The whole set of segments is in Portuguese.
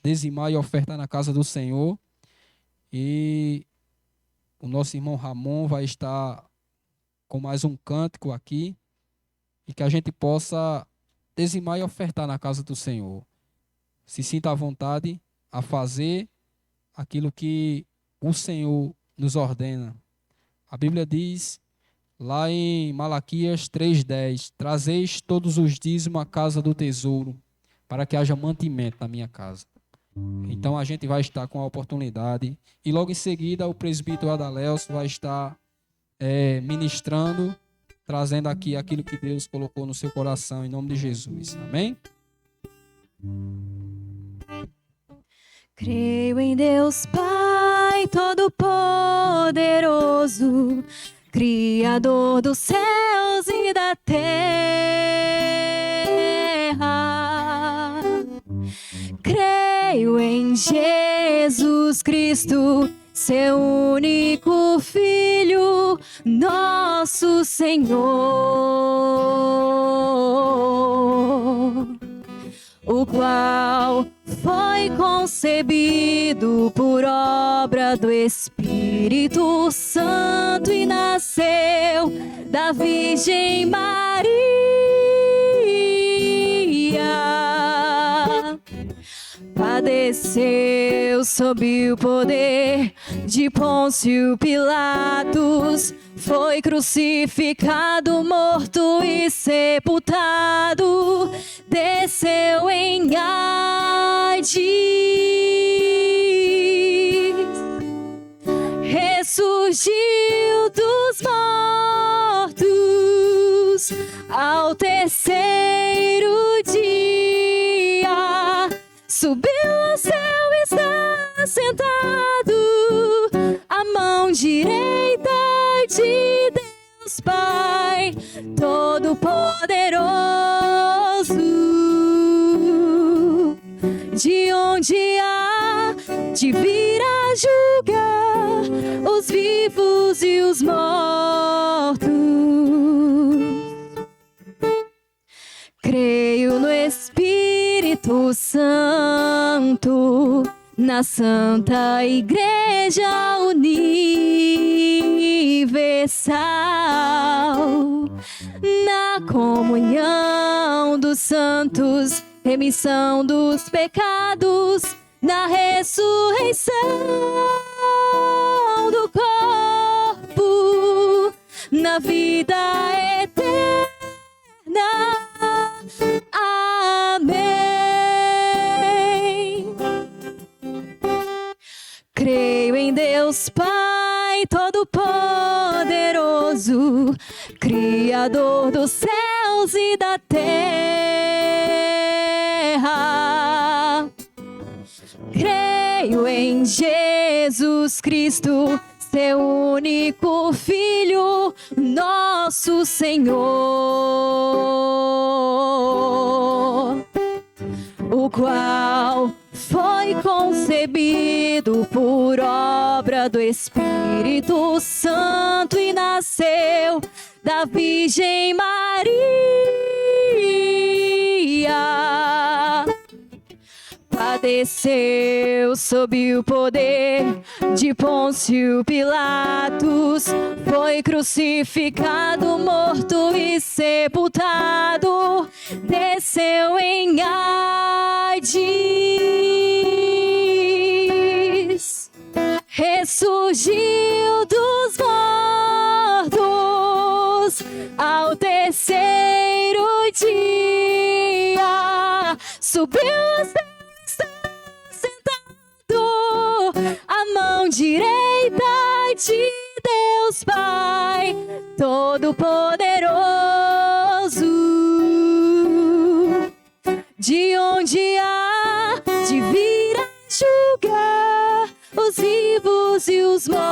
dizimar e ofertar na casa do Senhor. E o nosso irmão Ramon vai estar com mais um cântico aqui. E que a gente possa dizimar e ofertar na casa do Senhor. Se sinta à vontade a fazer aquilo que o Senhor nos ordena. A Bíblia diz, lá em Malaquias 3:10, trazeis todos os dízimos à casa do tesouro, para que haja mantimento na minha casa. Então a gente vai estar com a oportunidade. E logo em seguida o presbítero Adaléus vai estar ministrando, trazendo aqui aquilo que Deus colocou no seu coração, em nome de Jesus. Amém? Creio em Deus Pai Todo-Poderoso, Criador dos céus e da terra. Creio em Jesus Cristo, seu único Filho, nosso Senhor, o qual foi concebido por obra do Espírito Santo e nasceu da Virgem Maria. Padeceu sob o poder de Pôncio Pilatos, foi crucificado, morto e sepultado, desceu em Hades, ressurgiu dos mortos ao terceiro dia, subiu ao céu e está sentado à mão direita de Deus Pai Todo-Poderoso, de onde há de vir a julgar os vivos e os mortos. Creio no Espírito Santo, na Santa Igreja Universal, na comunhão dos santos, remissão dos pecados, na ressurreição do corpo, na vida eterna. Amém. Creio em Deus Pai Todo-Poderoso, Criador dos céus e da terra. Creio em Jesus Cristo, seu único Filho, nosso Senhor, o qual foi concebido por obra do Espírito Santo e nasceu da Virgem Maria. Padeceu sob o poder de Pôncio Pilatos, foi crucificado, morto e sepultado, desceu em Hades, ressurgiu dos mortos ao terceiro dia, subiu aos céus, a mão direita de Deus Pai Todo-Poderoso, de onde há de vir a julgar os vivos e os mortos.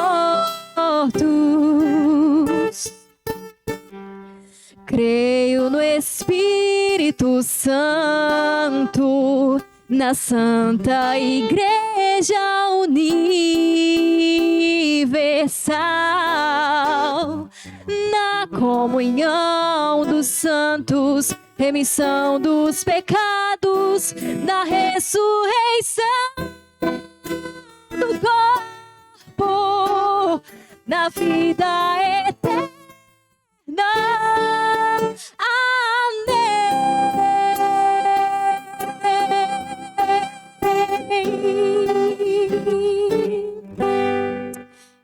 Creio no Espírito Santo, na Santa Igreja Universal, na comunhão dos santos, remissão dos pecados, da ressurreição do corpo, na vida eterna.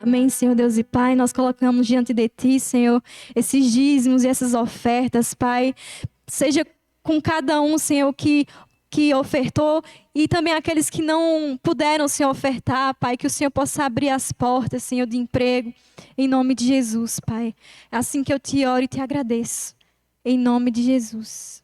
Amém, Senhor Deus e Pai, nós colocamos diante de Ti, Senhor, esses dízimos e essas ofertas, Pai, seja com cada um, Senhor, que ofertou e também aqueles que não puderam, Senhor, ofertar, Pai, que o Senhor possa abrir as portas, Senhor, de emprego, em nome de Jesus, Pai. É assim que eu te oro e te agradeço, em nome de Jesus.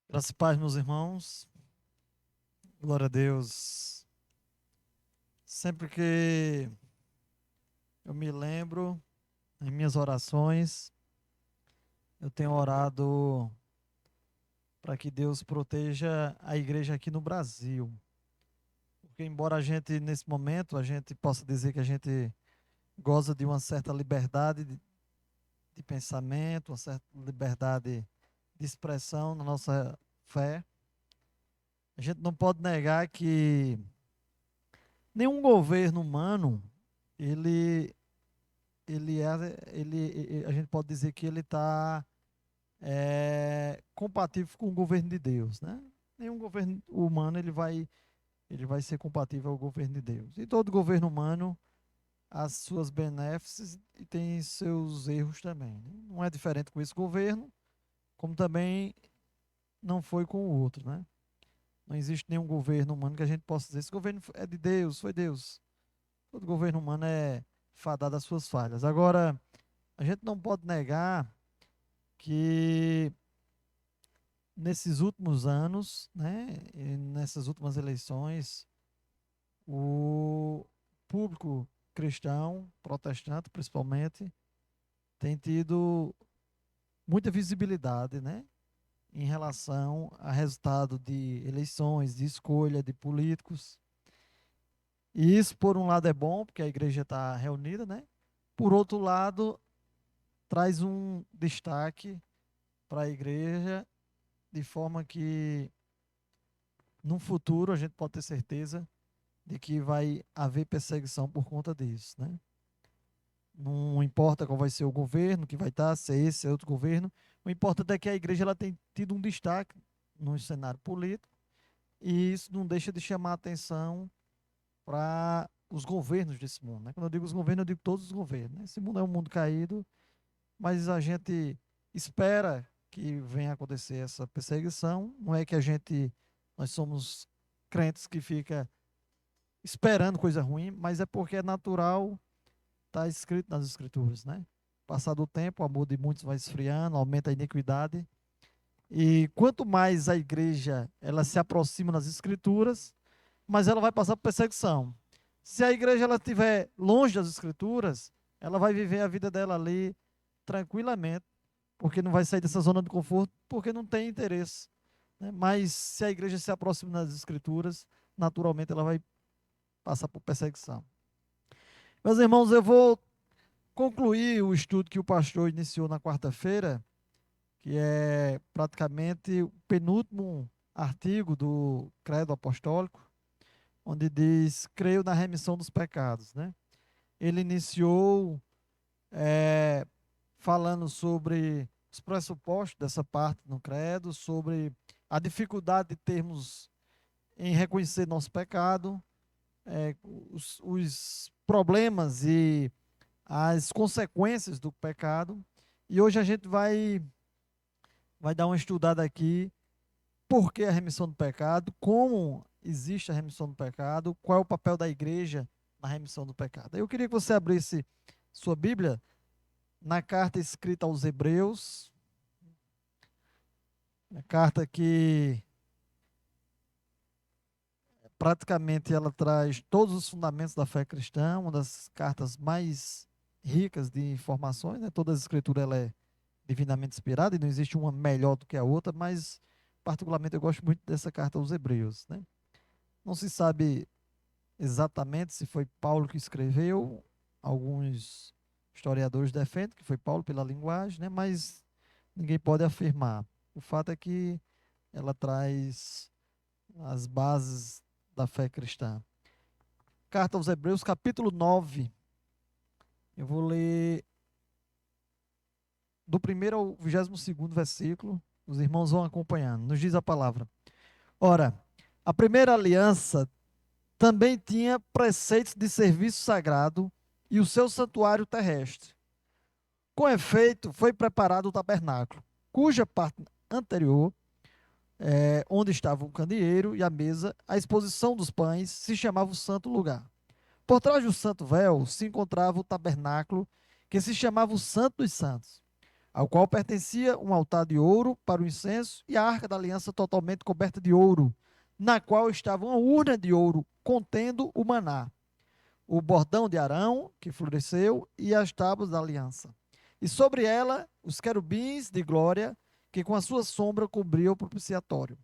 Graças e paz, meus irmãos. Glória a Deus. Sempre que eu me lembro, em minhas orações, eu tenho orado para que Deus proteja a igreja aqui no Brasil. Porque embora a gente, nesse momento, a gente possa dizer que a gente goza de uma certa liberdade de pensamento, uma certa liberdade de expressão na nossa fé, a gente não pode negar que nenhum governo humano, a gente pode dizer que ele está compatível com o governo de Deus, né? Nenhum governo humano ele vai ser compatível ao governo de Deus. E todo governo humano, as suas benéficas e tem seus erros também, né? Não é diferente com esse governo, como também não foi com o outro, né? Não existe nenhum governo humano que a gente possa dizer, esse governo é de Deus, foi Deus. Todo governo humano é fadado às suas falhas. Agora, a gente não pode negar que nesses últimos anos, né, e nessas últimas eleições, o público cristão, protestante principalmente, tem tido muita visibilidade, né, em relação a resultado de eleições, de escolha de políticos. E isso, por um lado, é bom, porque a igreja está reunida, né? Por outro lado, traz um destaque para a igreja, de forma que, no futuro, a gente pode ter certeza de que vai haver perseguição por conta disso, né? Não importa qual vai ser o governo que vai estar, se é esse, se é outro governo, o importante é que a igreja ela tem tido um destaque no cenário político, e isso não deixa de chamar a atenção para os governos desse mundo, né? Quando eu digo os governos, eu digo todos os governos, né? Esse mundo é um mundo caído, mas a gente espera que venha acontecer essa perseguição. Não é que nós somos crentes que fica esperando coisa ruim, mas é porque é natural, está escrito nas escrituras, né? Passado o tempo, o amor de muitos vai esfriando, aumenta a iniquidade. E quanto mais a igreja ela se aproxima das escrituras, mais ela vai passar por perseguição. Se a igreja ela estiver longe das escrituras, ela vai viver a vida dela ali tranquilamente, porque não vai sair dessa zona de conforto, porque não tem interesse, né? Mas se a igreja se aproxima das escrituras, naturalmente ela vai passar por perseguição. Meus irmãos, eu vou concluir o estudo que o pastor iniciou na quarta-feira, que é praticamente o penúltimo artigo do Credo Apostólico, onde diz: creio na remissão dos pecados, né? Ele iniciou falando sobre os pressupostos dessa parte no credo, sobre a dificuldade de termos em reconhecer nosso pecado, os problemas e as consequências do pecado. E hoje a gente vai dar uma estudada aqui por que a remissão do pecado, como existe a remissão do pecado, qual é o papel da igreja na remissão do pecado. Eu queria que você abrisse sua Bíblia na carta escrita aos Hebreus, a carta que praticamente ela traz todos os fundamentos da fé cristã, uma das cartas mais ricas de informações, né? Toda a escritura ela é divinamente inspirada e não existe uma melhor do que a outra, mas particularmente eu gosto muito dessa carta aos Hebreus, né? Não se sabe exatamente se foi Paulo que escreveu, alguns historiadores defendem que foi Paulo pela linguagem, né? Mas ninguém pode afirmar. O fato é que ela traz as bases da fé cristã. Carta aos Hebreus, capítulo 9. Eu vou ler do 1º ao 22º versículo. Os irmãos vão acompanhando. Nos diz a palavra: Ora, a primeira aliança também tinha preceitos de serviço sagrado e o seu santuário terrestre. Com efeito, foi preparado o tabernáculo, cuja parte anterior, onde estava o candeeiro e a mesa, a exposição dos pães, se chamava o santo lugar. Por trás do santo véu se encontrava o tabernáculo, que se chamava o Santo dos Santos, ao qual pertencia um altar de ouro para o incenso e a arca da aliança totalmente coberta de ouro, na qual estava uma urna de ouro contendo o maná, o bordão de Arão, que floresceu, e as tábuas da aliança. E sobre ela os querubins de glória, que com a sua sombra cobriam o propiciatório.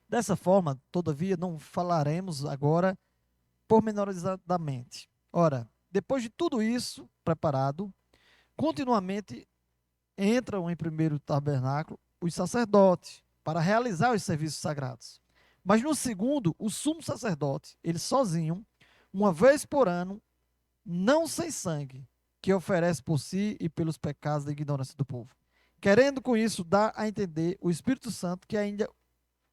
Dessa forma, todavia, não falaremos agora pormenorizadamente. Ora, depois de tudo isso preparado, continuamente entram em primeiro tabernáculo os sacerdotes para realizar os serviços sagrados. Mas no segundo, o sumo sacerdote, ele sozinho, uma vez por ano, não sem sangue, que oferece por si e pelos pecados da ignorância do povo. Querendo com isso dar a entender o Espírito Santo que ainda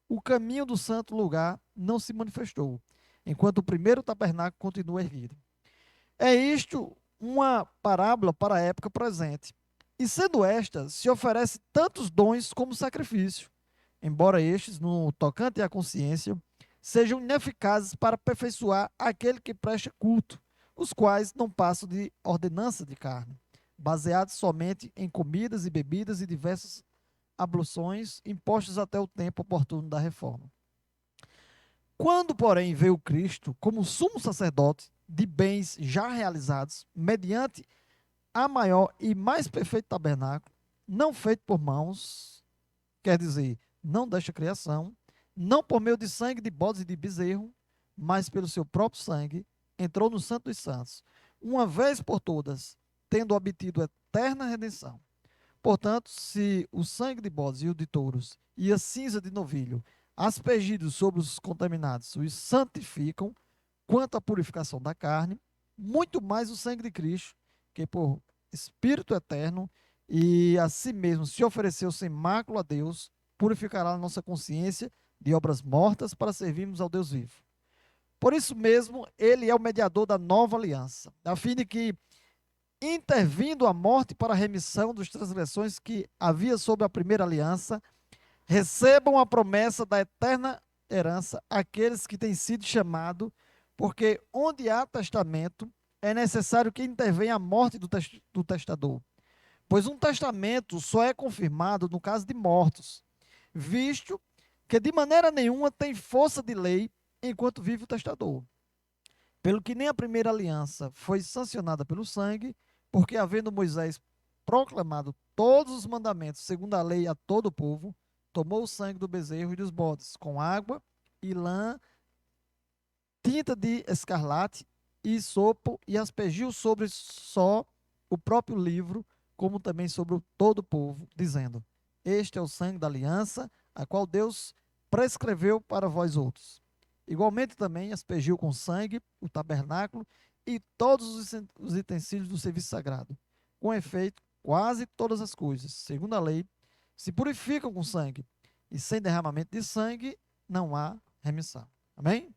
o caminho do santo lugar não se manifestou, enquanto o primeiro tabernáculo continua erguido. É isto uma parábola para a época presente. E sendo esta, se oferece tantos dons como sacrifício, embora estes, no tocante à consciência, sejam ineficazes para aperfeiçoar aquele que presta culto, os quais não passam de ordenança de carne, baseados somente em comidas e bebidas e diversas abluções impostas até o tempo oportuno da reforma. Quando, porém, veio Cristo como sumo sacerdote de bens já realizados, mediante a maior e mais perfeito tabernáculo, não feito por mãos, quer dizer, não desta criação, não por meio de sangue de bodes e de bezerro, mas pelo seu próprio sangue, entrou no Santo dos Santos, uma vez por todas, tendo obtido eterna redenção. Portanto, se o sangue de bodes e o de touros e a cinza de novilho, aspergidos sobre os contaminados, os santificam, quanto à purificação da carne, muito mais o sangue de Cristo, que por Espírito eterno e a si mesmo se ofereceu sem mácula a Deus, purificará a nossa consciência de obras mortas para servirmos ao Deus vivo. Por isso mesmo, ele é o mediador da nova aliança, a fim de que, intervindo a morte para a remissão das transgressões que havia sobre a primeira aliança, recebam a promessa da eterna herança aqueles que têm sido chamados, porque onde há testamento, é necessário que intervenha a morte do testador. Pois um testamento só é confirmado no caso de mortos, visto que de maneira nenhuma tem força de lei enquanto vive o testador. Pelo que nem a primeira aliança foi sancionada pelo sangue, porque havendo Moisés proclamado todos os mandamentos segundo a lei a todo o povo, tomou o sangue do bezerro e dos bodes, com água e lã, tinta de escarlate e sopo, e aspergiu sobre só o próprio livro, como também sobre todo o povo, dizendo: Este é o sangue da aliança, a qual Deus prescreveu para vós outros. Igualmente também aspergiu com sangue o tabernáculo e todos os utensílios do serviço sagrado. Com efeito, quase todas as coisas, segundo a lei, se purificam com sangue, e sem derramamento de sangue não há remissão. Amém?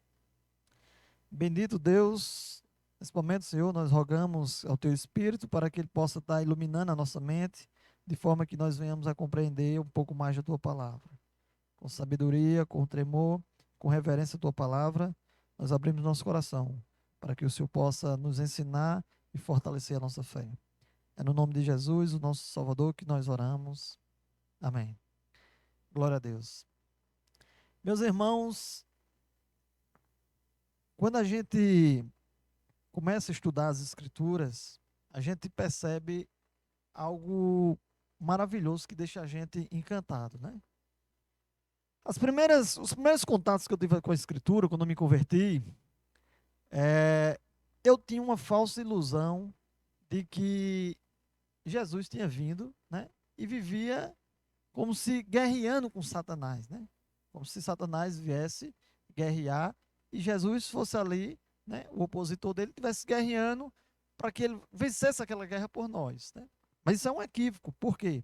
Bendito Deus, nesse momento, Senhor, nós rogamos ao Teu Espírito para que Ele possa estar iluminando a nossa mente, de forma que nós venhamos a compreender um pouco mais da Tua palavra. Com sabedoria, com tremor, com reverência à Tua palavra, nós abrimos nosso coração para que o Senhor possa nos ensinar e fortalecer a nossa fé. É no nome de Jesus, o nosso Salvador, que nós oramos. Amém. Glória a Deus. Meus irmãos, quando a gente começa a estudar as Escrituras, a gente percebe algo maravilhoso que deixa a gente encantado, né? Os primeiros contatos que eu tive com a Escritura, quando eu me converti, eu tinha uma falsa ilusão de que Jesus tinha vindo, né? E vivia como se guerreando com Satanás, né? Como se Satanás viesse guerrear e Jesus fosse ali, né? O opositor dele estivesse guerreando para que ele vencesse aquela guerra por nós, né? Mas isso é um equívoco, por quê?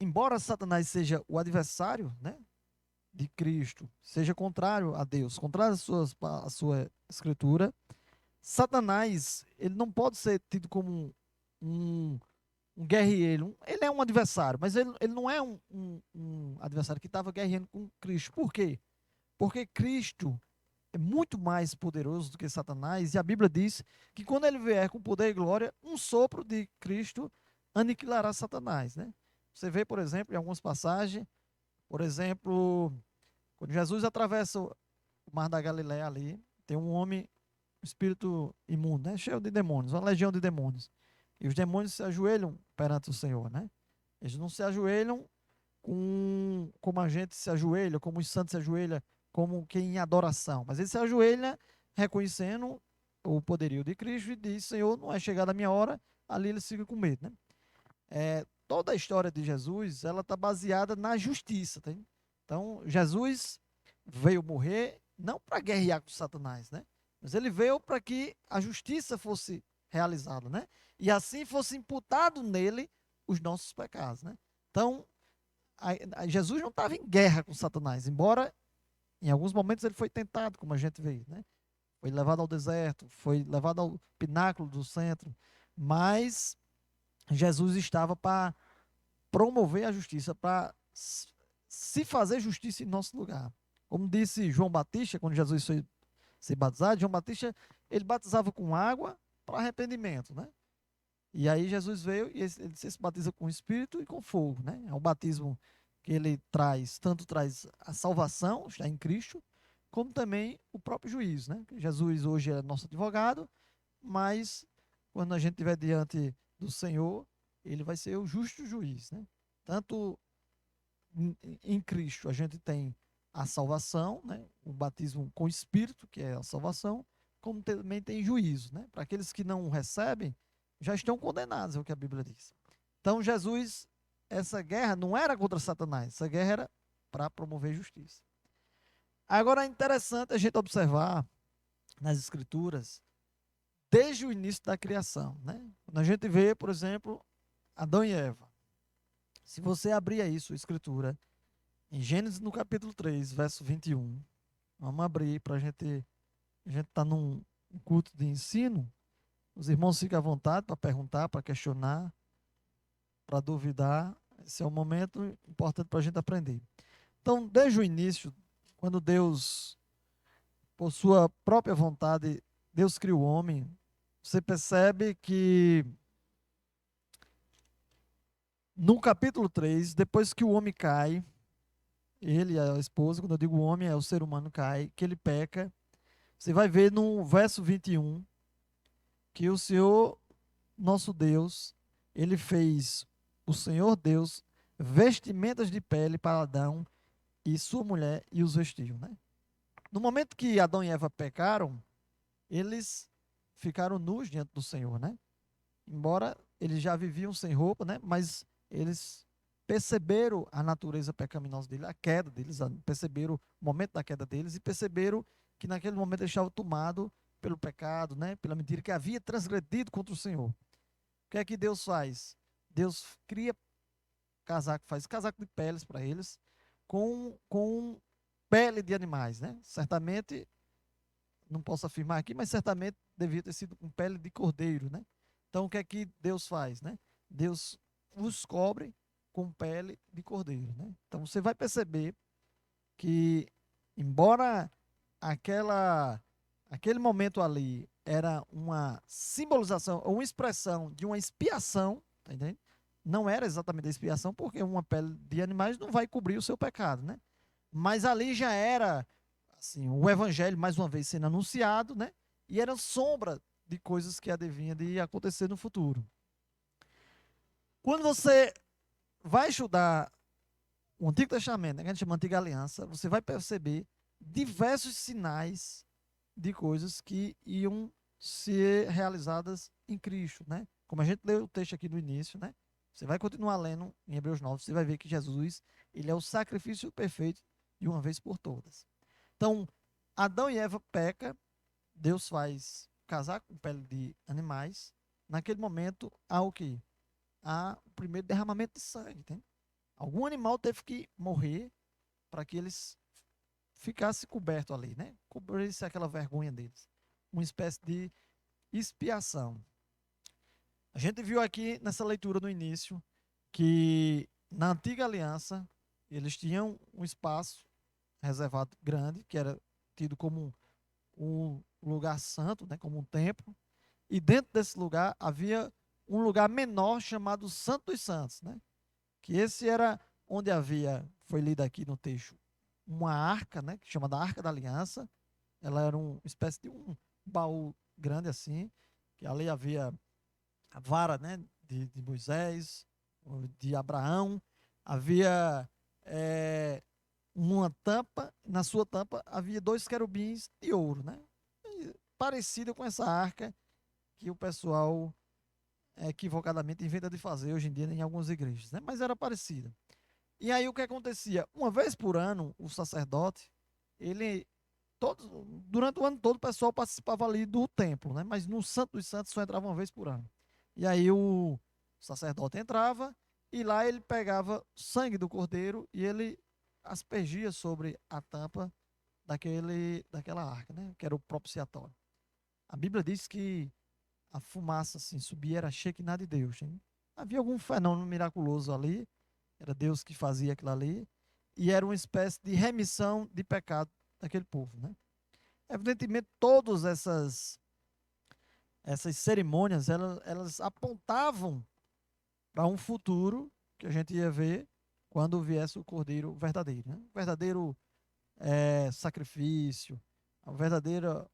Embora Satanás seja o adversário, né, de Cristo, seja contrário a Deus, contrário à sua escritura, Satanás, ele não pode ser tido como um guerreiro. Ele é um adversário, mas ele não é um adversário que estava guerreando com Cristo. Por quê? Porque Cristo é muito mais poderoso do que Satanás, e a Bíblia diz que quando ele vier com poder e glória, um sopro de Cristo aniquilará Satanás, né? Você vê, por exemplo, em algumas passagens, por exemplo, quando Jesus atravessa o mar da Galileia ali, tem um homem, um espírito imundo, né? Cheio de demônios, uma legião de demônios. E os demônios se ajoelham perante o Senhor, né? Eles não se ajoelham como a gente se ajoelha, como os santos se ajoelham, como quem em adoração. Mas ele se ajoelha reconhecendo o poderio de Cristo e diz: Senhor, não é chegada a minha hora. Ali ele fica com medo, né? Toda a história de Jesus, ela está baseada na justiça, tá? Então, Jesus veio morrer não para guerrear com Satanás, né? Mas ele veio para que a justiça fosse realizada, né? E assim fosse imputado nele os nossos pecados, né? Então, Jesus não estava em guerra com Satanás, embora em alguns momentos ele foi tentado, como a gente vê, né? Foi levado ao deserto, foi levado ao pináculo do centro, mas Jesus estava para promover a justiça, para se fazer justiça em nosso lugar. Como disse João Batista, quando Jesus foi ser batizado, João Batista, ele batizava com água para arrependimento, né? E aí Jesus veio e ele se batiza com o Espírito e com fogo, né? É um batismo que ele traz, tanto traz a salvação, está em Cristo, como também o próprio juízo, né? Jesus hoje é nosso advogado, mas quando a gente estiver diante do Senhor, ele vai ser o justo juiz, né? Tanto em Cristo a gente tem a salvação, né? O batismo com o Espírito, que é a salvação, como também tem juízo, né? Para aqueles que não recebem, já estão condenados, é o que a Bíblia diz. Então Jesus, essa guerra não era contra Satanás, essa guerra era para promover justiça. Agora é interessante a gente observar nas Escrituras, desde o início da criação, né? Quando a gente vê, por exemplo, Adão e Eva. Se você abrir aí sua Escritura, em Gênesis no capítulo 3, verso 21, vamos abrir para a gente estar num culto de ensino. Os irmãos ficam à vontade para perguntar, para questionar, para duvidar. Esse é um momento importante para a gente aprender. Então, desde o início, quando Deus, por sua própria vontade, Deus criou o homem, você percebe que no capítulo 3, depois que o homem cai, ele e a esposa, quando eu digo homem, é o ser humano cai, que ele peca, você vai ver no verso 21, que o Senhor, nosso Deus, ele fez o Senhor Deus vestimentas de pele para Adão e sua mulher e os vestiu, né? No momento que Adão e Eva pecaram, eles ficaram nus diante do Senhor, né? Embora eles já viviam sem roupa, né? Mas eles perceberam a natureza pecaminosa deles, a queda deles, perceberam o momento da queda deles e perceberam que naquele momento eles estavam tomados pelo pecado, né? Pela mentira, que havia transgredido contra o Senhor. O que é que Deus faz? Deus cria casaco, faz casaco de peles para eles com pele de animais, né? Certamente, não posso afirmar aqui, mas certamente devia ter sido com pele de cordeiro, né? Então, o que é que Deus faz, né? Deus os cobre com pele de cordeiro, né? Então, você vai perceber que, embora aquele momento ali era uma simbolização, ou uma expressão de uma expiação, tá entendendo? Não era exatamente a expiação, porque uma pele de animais não vai cobrir o seu pecado, né? Mas ali já era assim, o evangelho mais uma vez sendo anunciado, né? E era sombra de coisas que adivinha de acontecer no futuro. Quando você vai estudar o Antigo Testamento, né, que a gente chama de Antiga Aliança, você vai perceber diversos sinais de coisas que iam ser realizadas em Cristo, né? Como a gente leu o texto aqui no início, né? Você vai continuar lendo em Hebreus 9, você vai ver que Jesus, ele é o sacrifício perfeito de uma vez por todas. Então, Adão e Eva pecam, Deus faz casar com pele de animais. Naquele momento, há o quê? Há o primeiro derramamento de sangue, tem? Algum animal teve que morrer para que eles ficassem cobertos ali, né? Cobrisse aquela vergonha deles. Uma espécie de expiação. A gente viu aqui nessa leitura no início que na antiga aliança eles tinham um espaço reservado grande, que era tido como um lugar santo, né, como um templo, e dentro desse lugar havia um lugar menor chamado Santo dos Santos, né? Que esse era onde havia, foi lido aqui no texto, uma arca, né, que chama da Arca da Aliança. Ela era uma espécie de um baú grande assim, que ali havia a vara, né, de Moisés, de Abraão, havia uma tampa, na sua tampa havia 2 querubins de ouro, né? Parecido com essa arca que o pessoal equivocadamente inventa de fazer hoje em dia em algumas igrejas, né? Mas era parecida. E aí o que acontecia? Uma vez por ano, o sacerdote, ele durante o ano todo o pessoal participava ali do templo, né? Mas no Santo dos Santos só entrava uma vez por ano. E aí o sacerdote entrava e lá ele pegava sangue do cordeiro e ele aspergia sobre a tampa daquela arca, né? Que era o propiciatório. A Bíblia diz que a fumaça assim subia, era Shekinah de Deus, hein? Havia algum fenômeno miraculoso ali, era Deus que fazia aquilo ali, e era uma espécie de remissão de pecado daquele povo, né? Evidentemente, todas essas cerimônias, elas apontavam para um futuro que a gente ia ver quando viesse o Cordeiro verdadeiro, né? O verdadeiro sacrifício, a verdadeira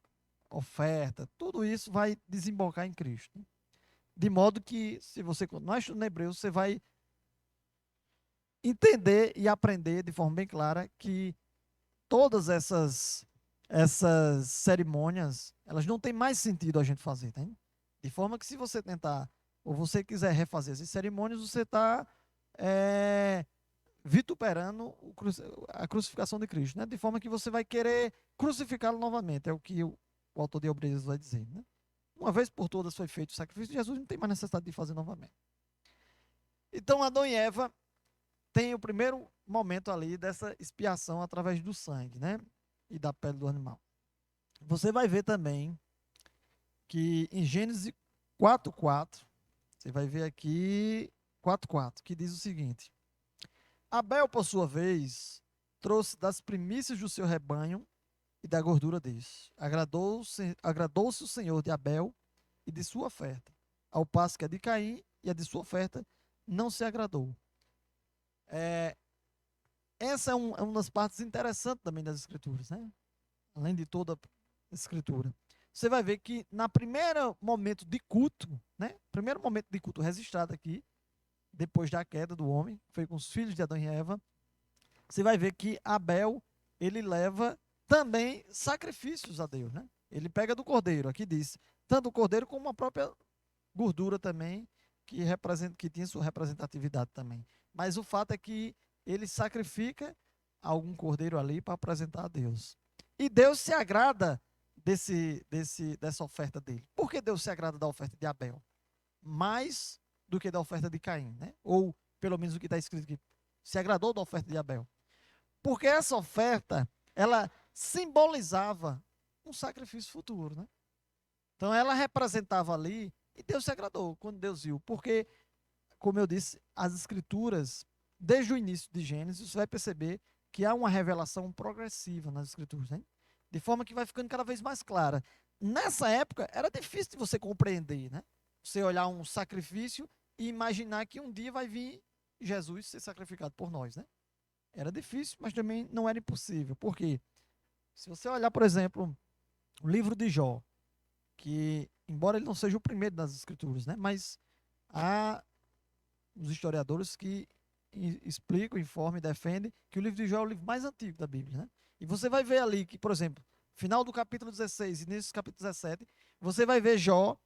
oferta, tudo isso vai desembocar em Cristo, né? De modo que, se você continuar estudando Hebreus, você vai entender e aprender de forma bem clara que todas essas cerimônias, elas não têm mais sentido a gente fazer, tá? De forma que se você tentar, ou você quiser refazer essas cerimônias, você está vituperando a crucificação de Cristo, né? De forma que você vai querer crucificá-lo novamente, é o que o autor de Hebreus vai dizer, né? Uma vez por todas foi feito o sacrifício de Jesus, não tem mais necessidade de fazer novamente. Então Adão e Eva têm o primeiro momento ali dessa expiação através do sangue, né? E da pele do animal. Você vai ver também que em Gênesis 4:4, você vai ver aqui 4:4, que diz o seguinte: Abel, por sua vez, trouxe das primícias do seu rebanho e da gordura deste. Agradou-se o Senhor de Abel e de sua oferta, ao passo que a de Caim e a de sua oferta não se agradou. Essa é uma das partes interessantes também das Escrituras, né? Além de toda a Escritura. Você vai ver que na primeiro momento de culto, né? Primeiro momento de culto registrado aqui, depois da queda do homem, foi com os filhos de Adão e Eva, você vai ver que Abel, ele leva também sacrifícios a Deus, né? Ele pega do cordeiro, aqui diz, tanto o cordeiro como a própria gordura também, que tinha sua representatividade também. Mas o fato é que ele sacrifica algum cordeiro ali para apresentar a Deus. E Deus se agrada dessa oferta dele. Por que Deus se agrada da oferta de Abel? Mais do que da oferta de Caim, né? Ou pelo menos o que está escrito aqui, se agradou da oferta de Abel. Porque essa oferta, ela simbolizava um sacrifício futuro, né? Então ela representava ali, e Deus se agradou quando Deus viu. Porque, como eu disse, as escrituras, desde o início de Gênesis, você vai perceber que há uma revelação progressiva nas escrituras, né? De forma que vai ficando cada vez mais clara. Nessa época, era difícil de você compreender, né? Você olhar um sacrifício e imaginar que um dia vai vir Jesus ser sacrificado por nós, né? Era difícil, mas também não era impossível. Por quê? Se você olhar, por exemplo, o livro de Jó, que, embora ele não seja o primeiro das escrituras, né, mas há os historiadores que explicam, informam e defendem que o livro de Jó é o livro mais antigo da Bíblia, né? E você vai ver ali que, por exemplo, final do capítulo 16 e início do capítulo 17, você vai ver Jó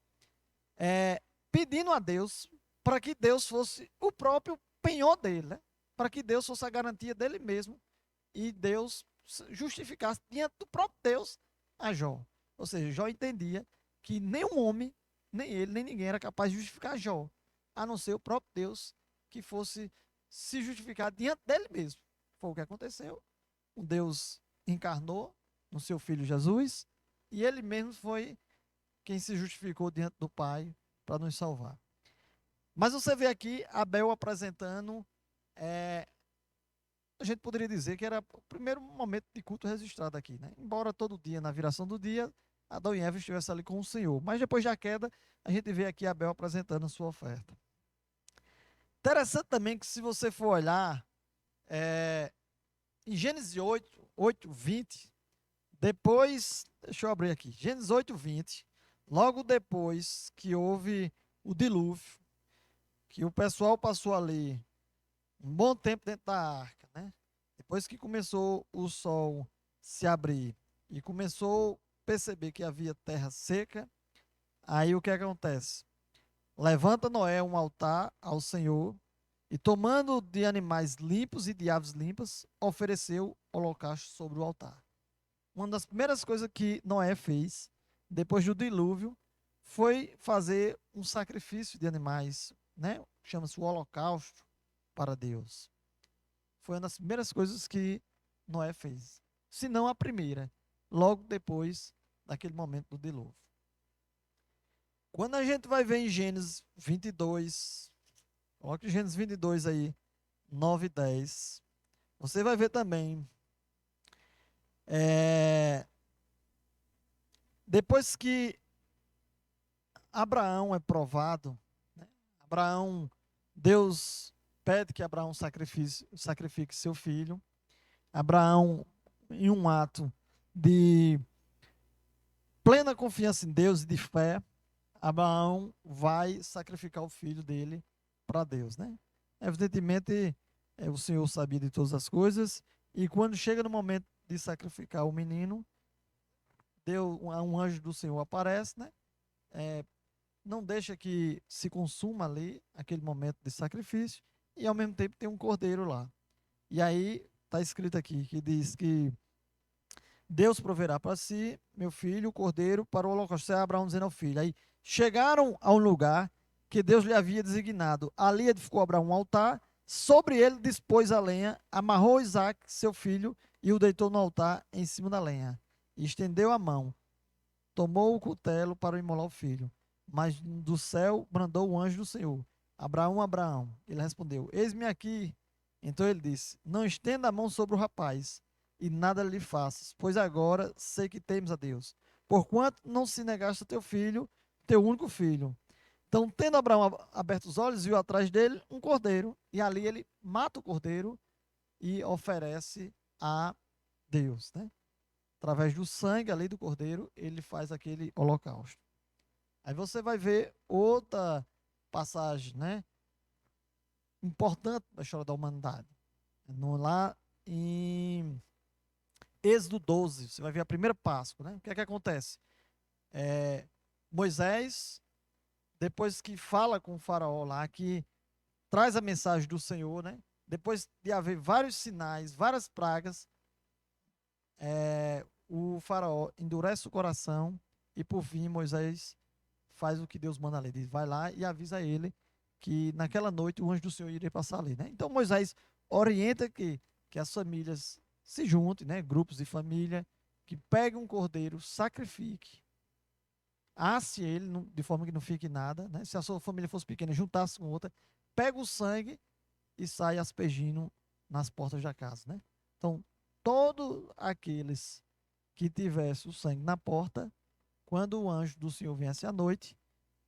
pedindo a Deus para que Deus fosse o próprio penhor dele, né? Para que Deus fosse a garantia dele mesmo e Deus justificasse diante do próprio Deus a Jó. Ou seja, Jó entendia que nenhum homem, nem ele, nem ninguém era capaz de justificar Jó, a não ser o próprio Deus que fosse se justificar diante dele mesmo. Foi o que aconteceu. O Deus encarnou no seu Filho Jesus e ele mesmo foi quem se justificou diante do Pai para nos salvar. Mas você vê aqui Abel apresentando, a gente poderia dizer que era o primeiro momento de culto registrado aqui, né? Embora todo dia, na viração do dia, Adão e Eva estivessem ali com o Senhor. Mas depois da queda, a gente vê aqui Abel apresentando a sua oferta. Interessante também que, se você for olhar em Gênesis 8, 20, depois, deixa eu abrir aqui, Gênesis 8, 20, logo depois que houve o dilúvio, que o pessoal passou ali um bom tempo dentro da arca, né? Depois que começou o sol se abrir e começou a perceber que havia terra seca, aí o que acontece? Levanta Noé um altar ao Senhor e, tomando de animais limpos e de aves limpas, ofereceu holocausto sobre o altar. Uma das primeiras coisas que Noé fez, depois do dilúvio, foi fazer um sacrifício de animais, né? Chama-se o holocausto para Deus. Foi uma das primeiras coisas que Noé fez. Se não a primeira, logo depois daquele momento do dilúvio. Quando a gente vai ver em Gênesis 22, coloque Gênesis 22 aí, 9 e 10, você vai ver também, depois que Abraão é provado, né? Deus pede que Abraão sacrifique seu filho. Abraão, em um ato de plena confiança em Deus e de fé, Abraão vai sacrificar o filho dele para Deus, né? Evidentemente, o Senhor sabia de todas as coisas, e quando chega no momento de sacrificar o menino, um anjo do Senhor aparece, né? Não deixa que se consuma ali aquele momento de sacrifício, e ao mesmo tempo tem um cordeiro lá. E aí está escrito aqui, que diz que Deus proverá para si, meu filho, o cordeiro para o holocausto. Abraão dizendo ao filho. Aí chegaram a um lugar que Deus lhe havia designado. Ali edificou Abraão um altar, sobre ele dispôs a lenha, amarrou Isaque, seu filho, e o deitou no altar em cima da lenha. E estendeu a mão, tomou o cutelo para imolar o filho. Mas do céu brandou o anjo do Senhor. Abraão, Abraão. Ele respondeu, eis-me aqui. Então ele disse, não estenda a mão sobre o rapaz, e nada lhe faças, pois agora sei que temes a Deus, porquanto não se negaste a teu filho, teu único filho. Então, tendo Abraão aberto os olhos, viu atrás dele um cordeiro, e ali ele mata o cordeiro e oferece a Deus, né? Através do sangue ali do cordeiro, ele faz aquele holocausto. Aí você vai ver outra passagem, né, importante da história da humanidade. Lá em Êxodo 12, você vai ver a primeira Páscoa, né? O que é que acontece? Moisés, depois que fala com o faraó lá, que traz a mensagem do Senhor, né? Depois de haver vários sinais, várias pragas, o faraó endurece o coração e, por fim, Moisés faz o que Deus manda ali. Diz, vai lá e avisa ele que naquela noite o anjo do Senhor iria passar ali, né? Então Moisés orienta que as famílias se juntem, né? Grupos de família, que peguem um cordeiro, sacrifique, asse ele de forma que não fique nada, né? Se a sua família fosse pequena, juntasse com outra, pega o sangue e sai aspergindo nas portas da casa, né? Então, todos aqueles que tivessem o sangue na porta, quando o anjo do Senhor viesse à noite,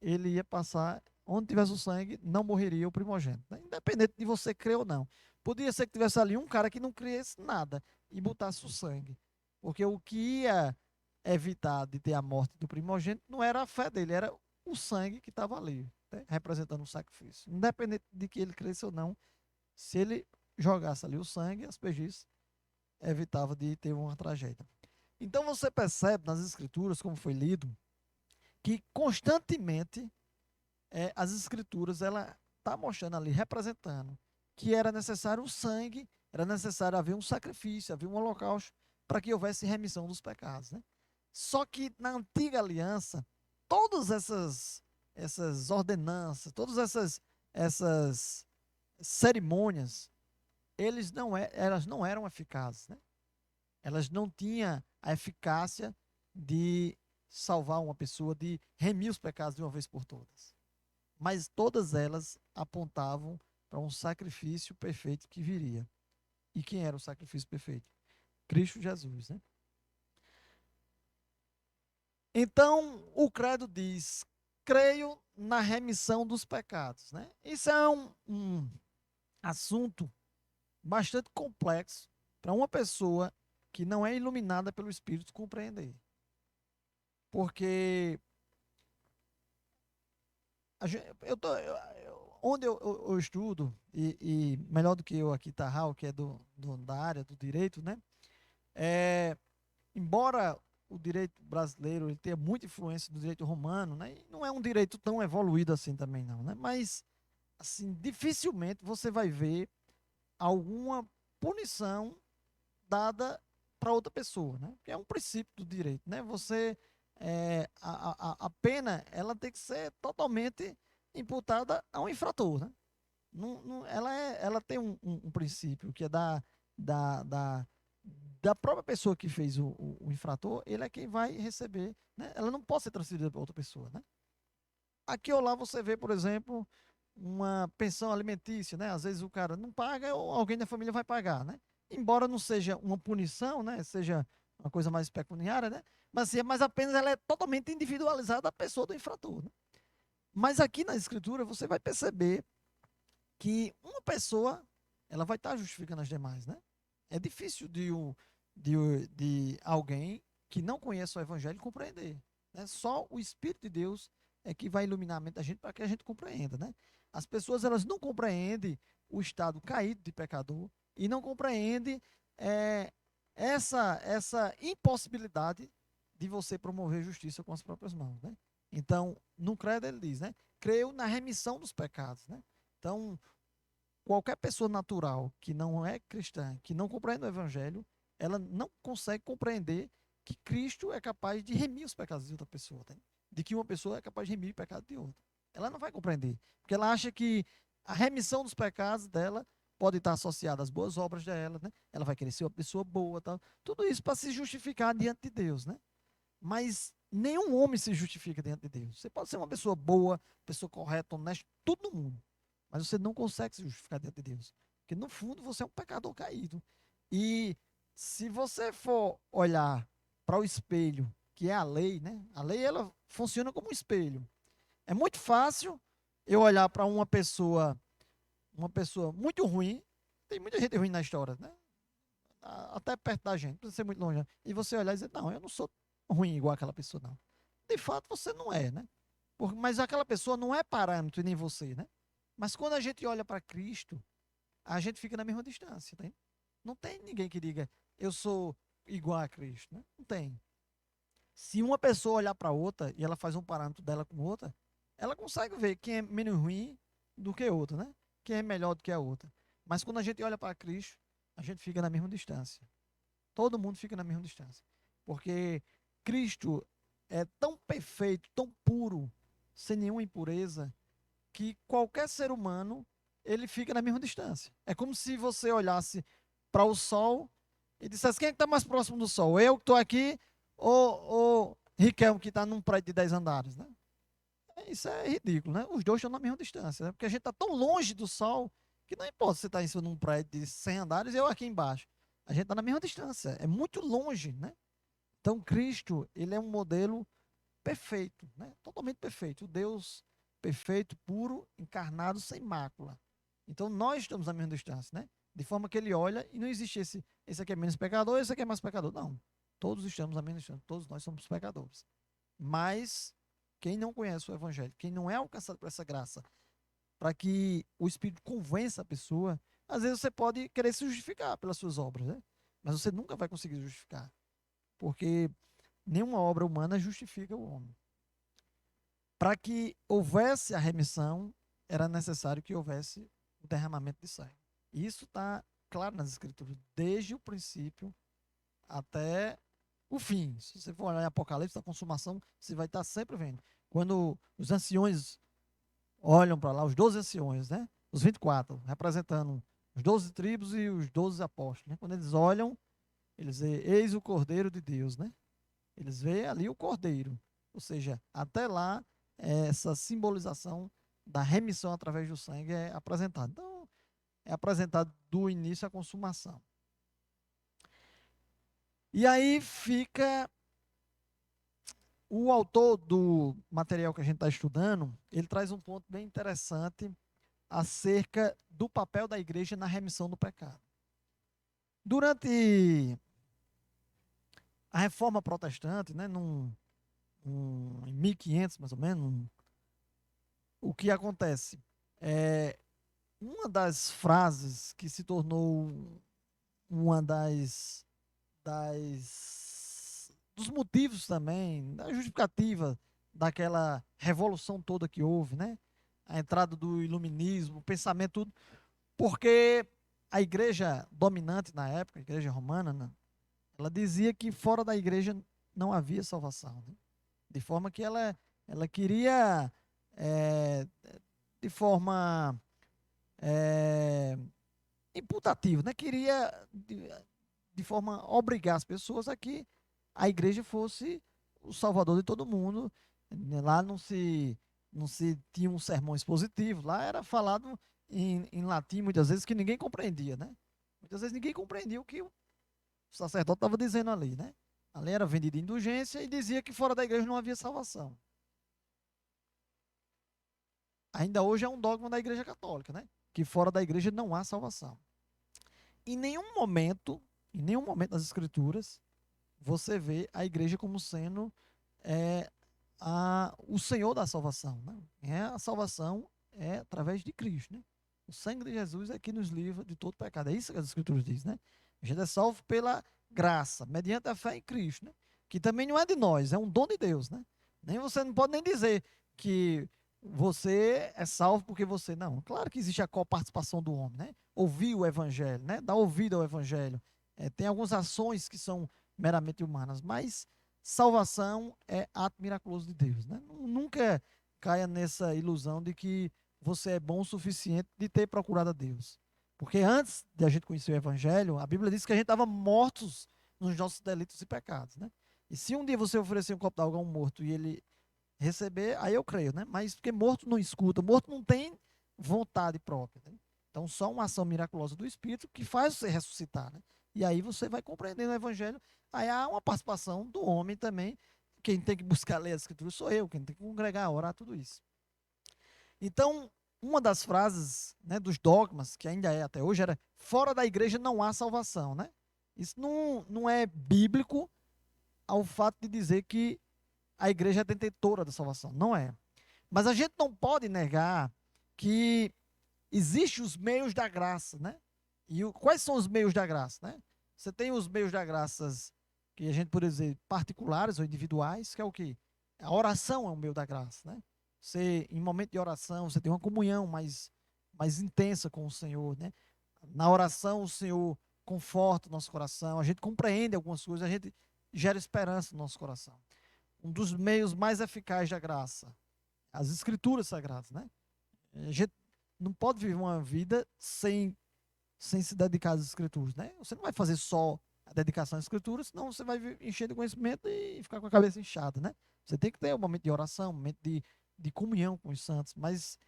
ele ia passar, onde tivesse o sangue, não morreria o primogênito, né? Independente de você crer ou não. Podia ser que tivesse ali um cara que não cresce nada e botasse o sangue. Porque o que ia evitar de ter a morte do primogênito não era a fé dele, era o sangue que estava ali, né, representando o sacrifício. Independente de que ele cresça ou não, se ele jogasse ali o sangue, aspergisse, evitava de ter uma tragédia. Então você percebe nas escrituras, como foi lido, que constantemente as escrituras ela está mostrando ali, representando que era necessário o sangue, era necessário haver um sacrifício, haver um holocausto para que houvesse remissão dos pecados, né? Só que na antiga aliança, todas essas ordenanças, todas essas cerimônias, elas não eram eficazes, né? Elas não tinham a eficácia de salvar uma pessoa, de remir os pecados de uma vez por todas. Mas todas elas apontavam para um sacrifício perfeito que viria. E quem era o sacrifício perfeito? Cristo Jesus, né? Então, o credo diz: creio na remissão dos pecados, né? Isso é um assunto bastante complexo para uma pessoa que não é iluminada pelo Espírito compreender. Porque onde eu estudo, e melhor do que eu aqui, Tarral, que é da área do direito, né? Embora o direito brasileiro ele tenha muita influência do direito romano, né? E não é um direito tão evoluído assim também não, né? Mas, assim, dificilmente você vai ver alguma punição dada para outra pessoa, né? Que é um princípio do direito, né? A pena ela tem que ser totalmente imputada a um infrator, né? Ela tem um princípio que é da própria pessoa que fez o infrator, ele é quem vai receber, né? Ela não pode ser transferida para outra pessoa, né? Aqui ou lá você vê, por exemplo, uma pensão alimentícia, né? Às vezes o cara não paga ou alguém da família vai pagar, né? Embora não seja uma punição, né? Seja uma coisa mais pecuniária, né? Mas apenas ela é totalmente individualizada da pessoa do infrator, né? Mas aqui na escritura você vai perceber que uma pessoa ela vai estar justificando as demais, né? É difícil de alguém que não conhece o evangelho compreender, né? Só o Espírito de Deus é que vai iluminar a mente da gente para que a gente compreenda, né? As pessoas elas não compreendem o estado caído de pecador e não compreendem essa impossibilidade de você promover justiça com as próprias mãos, né? Então, no credo ele diz, né? Creio na remissão dos pecados, né? Então, qualquer pessoa natural que não é cristã, que não compreende o evangelho, ela não consegue compreender que Cristo é capaz de remir os pecados de outra pessoa, tá? De que uma pessoa é capaz de remir o pecado de outra. Ela não vai compreender, porque ela acha que a remissão dos pecados dela pode estar associada às boas obras dela, né? Ela vai querer ser uma pessoa boa, tal. Tudo isso para se justificar diante de Deus, né? Mas nenhum homem se justifica diante de Deus. Você pode ser uma pessoa boa, pessoa correta, honesta, tudo no mundo. Mas você não consegue se justificar diante de Deus. Porque no fundo você é um pecador caído. E se você for olhar para o espelho, que é a lei, né? A lei ela funciona como um espelho. É muito fácil eu olhar para uma pessoa muito ruim. Tem muita gente ruim na história, né? Até perto da gente, não precisa ser muito longe. E você olhar e dizer, não, eu não sou ruim igual aquela pessoa, não. De fato, você não é, né? Mas aquela pessoa não é parâmetro, e nem você, né? Mas quando a gente olha para Cristo, a gente fica na mesma distância, tá? Não tem ninguém que diga, eu sou igual a Cristo, né? Não tem. Se uma pessoa olhar para outra e ela faz um parâmetro dela com outra, ela consegue ver quem é menos ruim do que outra, né? Quem é melhor do que a outra. Mas quando a gente olha para Cristo, a gente fica na mesma distância. Todo mundo fica na mesma distância. Porque Cristo é tão perfeito, tão puro, sem nenhuma impureza, que qualquer ser humano, ele fica na mesma distância. É como se você olhasse para o sol e dissesse, quem é que está mais próximo do sol? Eu que estou aqui ou Riquelme que está num prédio de 10 andares, né? Isso é ridículo, né? Os dois estão na mesma distância, né? Porque a gente está tão longe do sol que não importa se você está em cima de um prédio de 100 andares e eu aqui embaixo. A gente está na mesma distância, é muito longe, né? Então Cristo, ele é um modelo perfeito, né? Totalmente perfeito. O Deus perfeito, puro, encarnado, sem mácula. Então nós estamos na mesma distância, né? De forma que ele olha e não existe esse aqui é menos pecador, esse aqui é mais pecador. Não. Todos estamos na mesma instância, todos nós somos pecadores. Mas quem não conhece o Evangelho, quem não é alcançado por essa graça, para que o Espírito convença a pessoa, às vezes você pode querer se justificar pelas suas obras, né? Mas você nunca vai conseguir justificar, porque nenhuma obra humana justifica o homem. Para que houvesse a remissão, era necessário que houvesse o derramamento de sangue. E isso está claro nas Escrituras, desde o princípio até o fim. Se você for olhar em Apocalipse, a consumação, você vai estar sempre vendo. Quando os anciões olham para lá, os 12 anciões, né? Os 24, representando os 12 tribos e os 12 apóstolos, né? Quando eles olham, eles veem, eis o Cordeiro de Deus, né? Eles veem ali o Cordeiro. Ou seja, até lá, essa simbolização da remissão através do sangue é apresentada. Então, é apresentado do início à consumação. E aí fica o autor do material que a gente está estudando, ele traz um ponto bem interessante acerca do papel da igreja na remissão do pecado. Durante a Reforma Protestante, né, em 1500 mais ou menos, o que acontece? Uma das frases que se tornou uma dos motivos também, da justificativa daquela revolução toda que houve, né? A entrada do iluminismo, o pensamento, tudo, porque a igreja dominante na época, a igreja romana, né, ela dizia que fora da igreja não havia salvação, né? De forma que ela queria, de forma imputativa, né? Queria, de forma obrigar as pessoas a que a igreja fosse o salvador de todo mundo. Lá não se tinha um sermão expositivo, lá era falado em latim muitas vezes que ninguém compreendia, né? Muitas vezes ninguém compreendia o que o sacerdote estava dizendo ali, né? Ali era vendida indulgência e dizia que fora da igreja não havia salvação. Ainda hoje é um dogma da igreja católica, né? Que fora da igreja não há salvação. Em nenhum momento das escrituras, você vê a igreja como sendo o Senhor da salvação, né? A salvação é através de Cristo, né? O sangue de Jesus é que nos livra de todo pecado. É isso que as escrituras dizem, né? A gente é salvo pela graça, mediante a fé em Cristo, né? Que também não é de nós, é um dom de Deus, né? Você não pode nem dizer que você é salvo porque você não. Claro que existe a coparticipação do homem, né? Ouvir o evangelho, né? Dar ouvido ao evangelho. Tem algumas ações que são meramente humanas, mas salvação é ato miraculoso de Deus, né? Nunca caia nessa ilusão de que você é bom o suficiente de ter procurado a Deus. Porque antes de a gente conhecer o evangelho, a Bíblia diz que a gente estava mortos nos nossos delitos e pecados, né? E se um dia você oferecer um copo d'água a um morto e ele receber, aí eu creio, né? Mas porque morto não escuta, morto não tem vontade própria, né? Então, só uma ação miraculosa do Espírito que faz você ressuscitar, né? E aí você vai compreendendo o Evangelho. Aí há uma participação do homem também. Quem tem que buscar ler as Escrituras sou eu, quem tem que congregar, orar, tudo isso. Então, uma das frases, né, dos dogmas, que ainda é até hoje, era: fora da igreja não há salvação, né? Isso não é bíblico ao fato de dizer que a igreja é detentora da salvação. Não é. Mas a gente não pode negar que existem os meios da graça, né? E quais são os meios da graça, né? Você tem os meios da graça que a gente pode dizer particulares ou individuais, que é o quê? A oração é um meio da graça, né? Você, em momento de oração, você tem uma comunhão mais intensa com o Senhor, né? Na oração, o Senhor conforta o nosso coração, a gente compreende algumas coisas, a gente gera esperança no nosso coração. Um dos meios mais eficazes da graça, as escrituras sagradas, né? A gente não pode viver uma vida sem se dedicar às escrituras, né? Você não vai fazer só a dedicação às escrituras, senão você vai encher de conhecimento e ficar com a cabeça inchada, né? Você tem que ter um momento de oração, um momento de comunhão com os santos, mas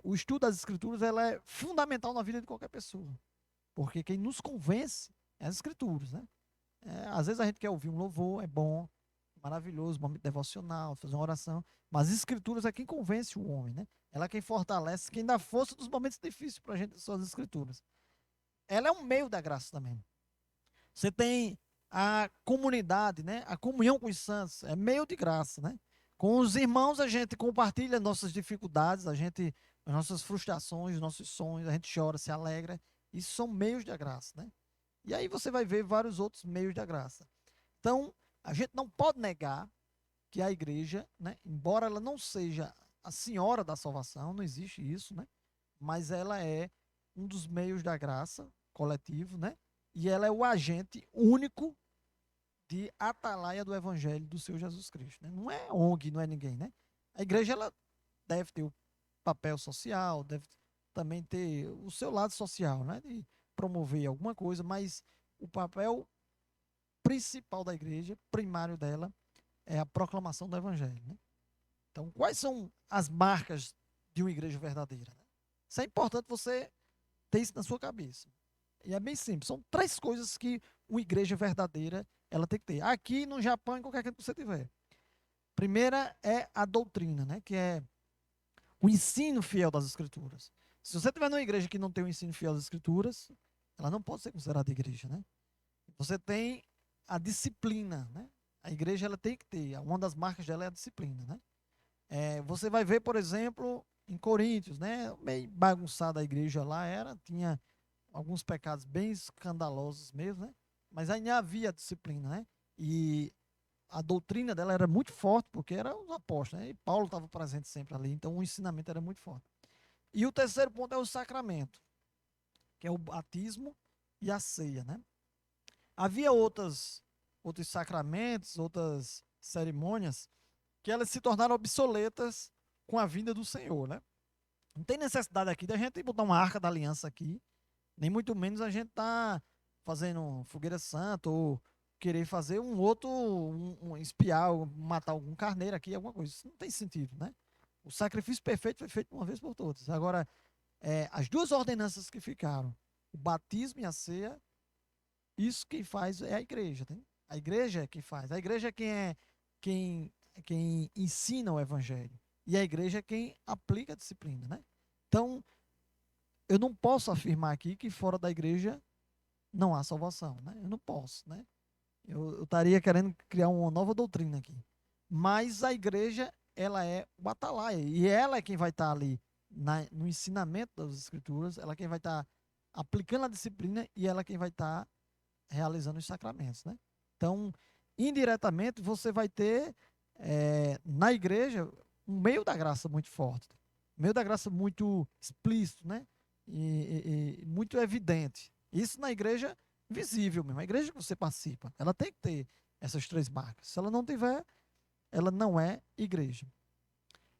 o estudo das escrituras ela é fundamental na vida de qualquer pessoa, porque quem nos convence é as escrituras, né? Às vezes a gente quer ouvir um louvor, é bom, maravilhoso, momento devocional, fazer uma oração, mas as escrituras é quem convence o homem, né? Ela é quem fortalece, quem dá força dos momentos difíceis para a gente, são as escrituras. Ela é um meio da graça também. Você tem A comunidade, né? A comunhão com os santos é meio de graça, né? Com os irmãos a gente compartilha nossas dificuldades, as nossas frustrações, nossos sonhos, a gente chora, se alegra. Isso são meios da graça, né? E aí você vai ver vários outros meios da graça. Então, a gente não pode negar que a igreja, né, embora ela não seja a senhora da salvação, não existe isso, né? Mas ela é um dos meios da graça coletivo, né? E ela é o agente único de atalaia do evangelho do Senhor Jesus Cristo, né? Não é ONG, não é ninguém, né? A igreja ela deve ter o papel social, deve também ter o seu lado social, né? De promover alguma coisa, mas o papel principal da igreja, primário dela, é a proclamação do evangelho, né? Então, quais são as marcas de uma igreja verdadeira, né? Isso é importante você ter isso na sua cabeça. E é bem simples. São 3 coisas que uma igreja verdadeira ela tem que ter. Aqui no Japão, em qualquer canto que você tiver. Primeira é a doutrina, né? Que é o ensino fiel das Escrituras. Se você tiver numa igreja que não tem o ensino fiel das Escrituras, ela não pode ser considerada igreja, né? Você tem a disciplina, né? A igreja ela tem que ter. Uma das marcas dela é a disciplina, né? Você vai ver, por exemplo, em Coríntios, né? Meio bagunçada a igreja lá era, tinha alguns pecados bem escandalosos mesmo, né? Mas ainda havia disciplina, né? E a doutrina dela era muito forte, porque era os apóstolos, né? E Paulo estava presente sempre ali, então o ensinamento era muito forte. E o terceiro ponto é o sacramento, que é o batismo e a ceia, né? Havia outros sacramentos, outras cerimônias, que elas se tornaram obsoletas com a vinda do Senhor, né? Não tem necessidade aqui da gente botar uma arca da aliança aqui, nem muito menos a gente tá fazendo fogueira santa ou querer fazer um outro, espiar, ou matar algum carneiro aqui, alguma coisa. Isso não tem sentido, né? O sacrifício perfeito foi feito uma vez por todas. Agora, as 2 ordenanças que ficaram, o batismo e a ceia, isso quem faz é a igreja, tá? A igreja é quem faz. A igreja é quem ensina o evangelho. E a igreja é quem aplica a disciplina, né? Então, eu não posso afirmar aqui que fora da igreja não há salvação, né? Eu não posso, né? Eu estaria querendo criar uma nova doutrina aqui. Mas a igreja, ela é o atalaia. E ela é quem vai estar ali no ensinamento das escrituras, ela é quem vai estar aplicando a disciplina e ela é quem vai estar realizando os sacramentos, né? Então, indiretamente, você vai ter na igreja um meio da graça muito forte, um meio da graça muito explícito, né? E muito evidente. Isso na igreja visível mesmo. A igreja que você participa, ela tem que ter essas 3 marcas. Se ela não tiver, ela não é igreja.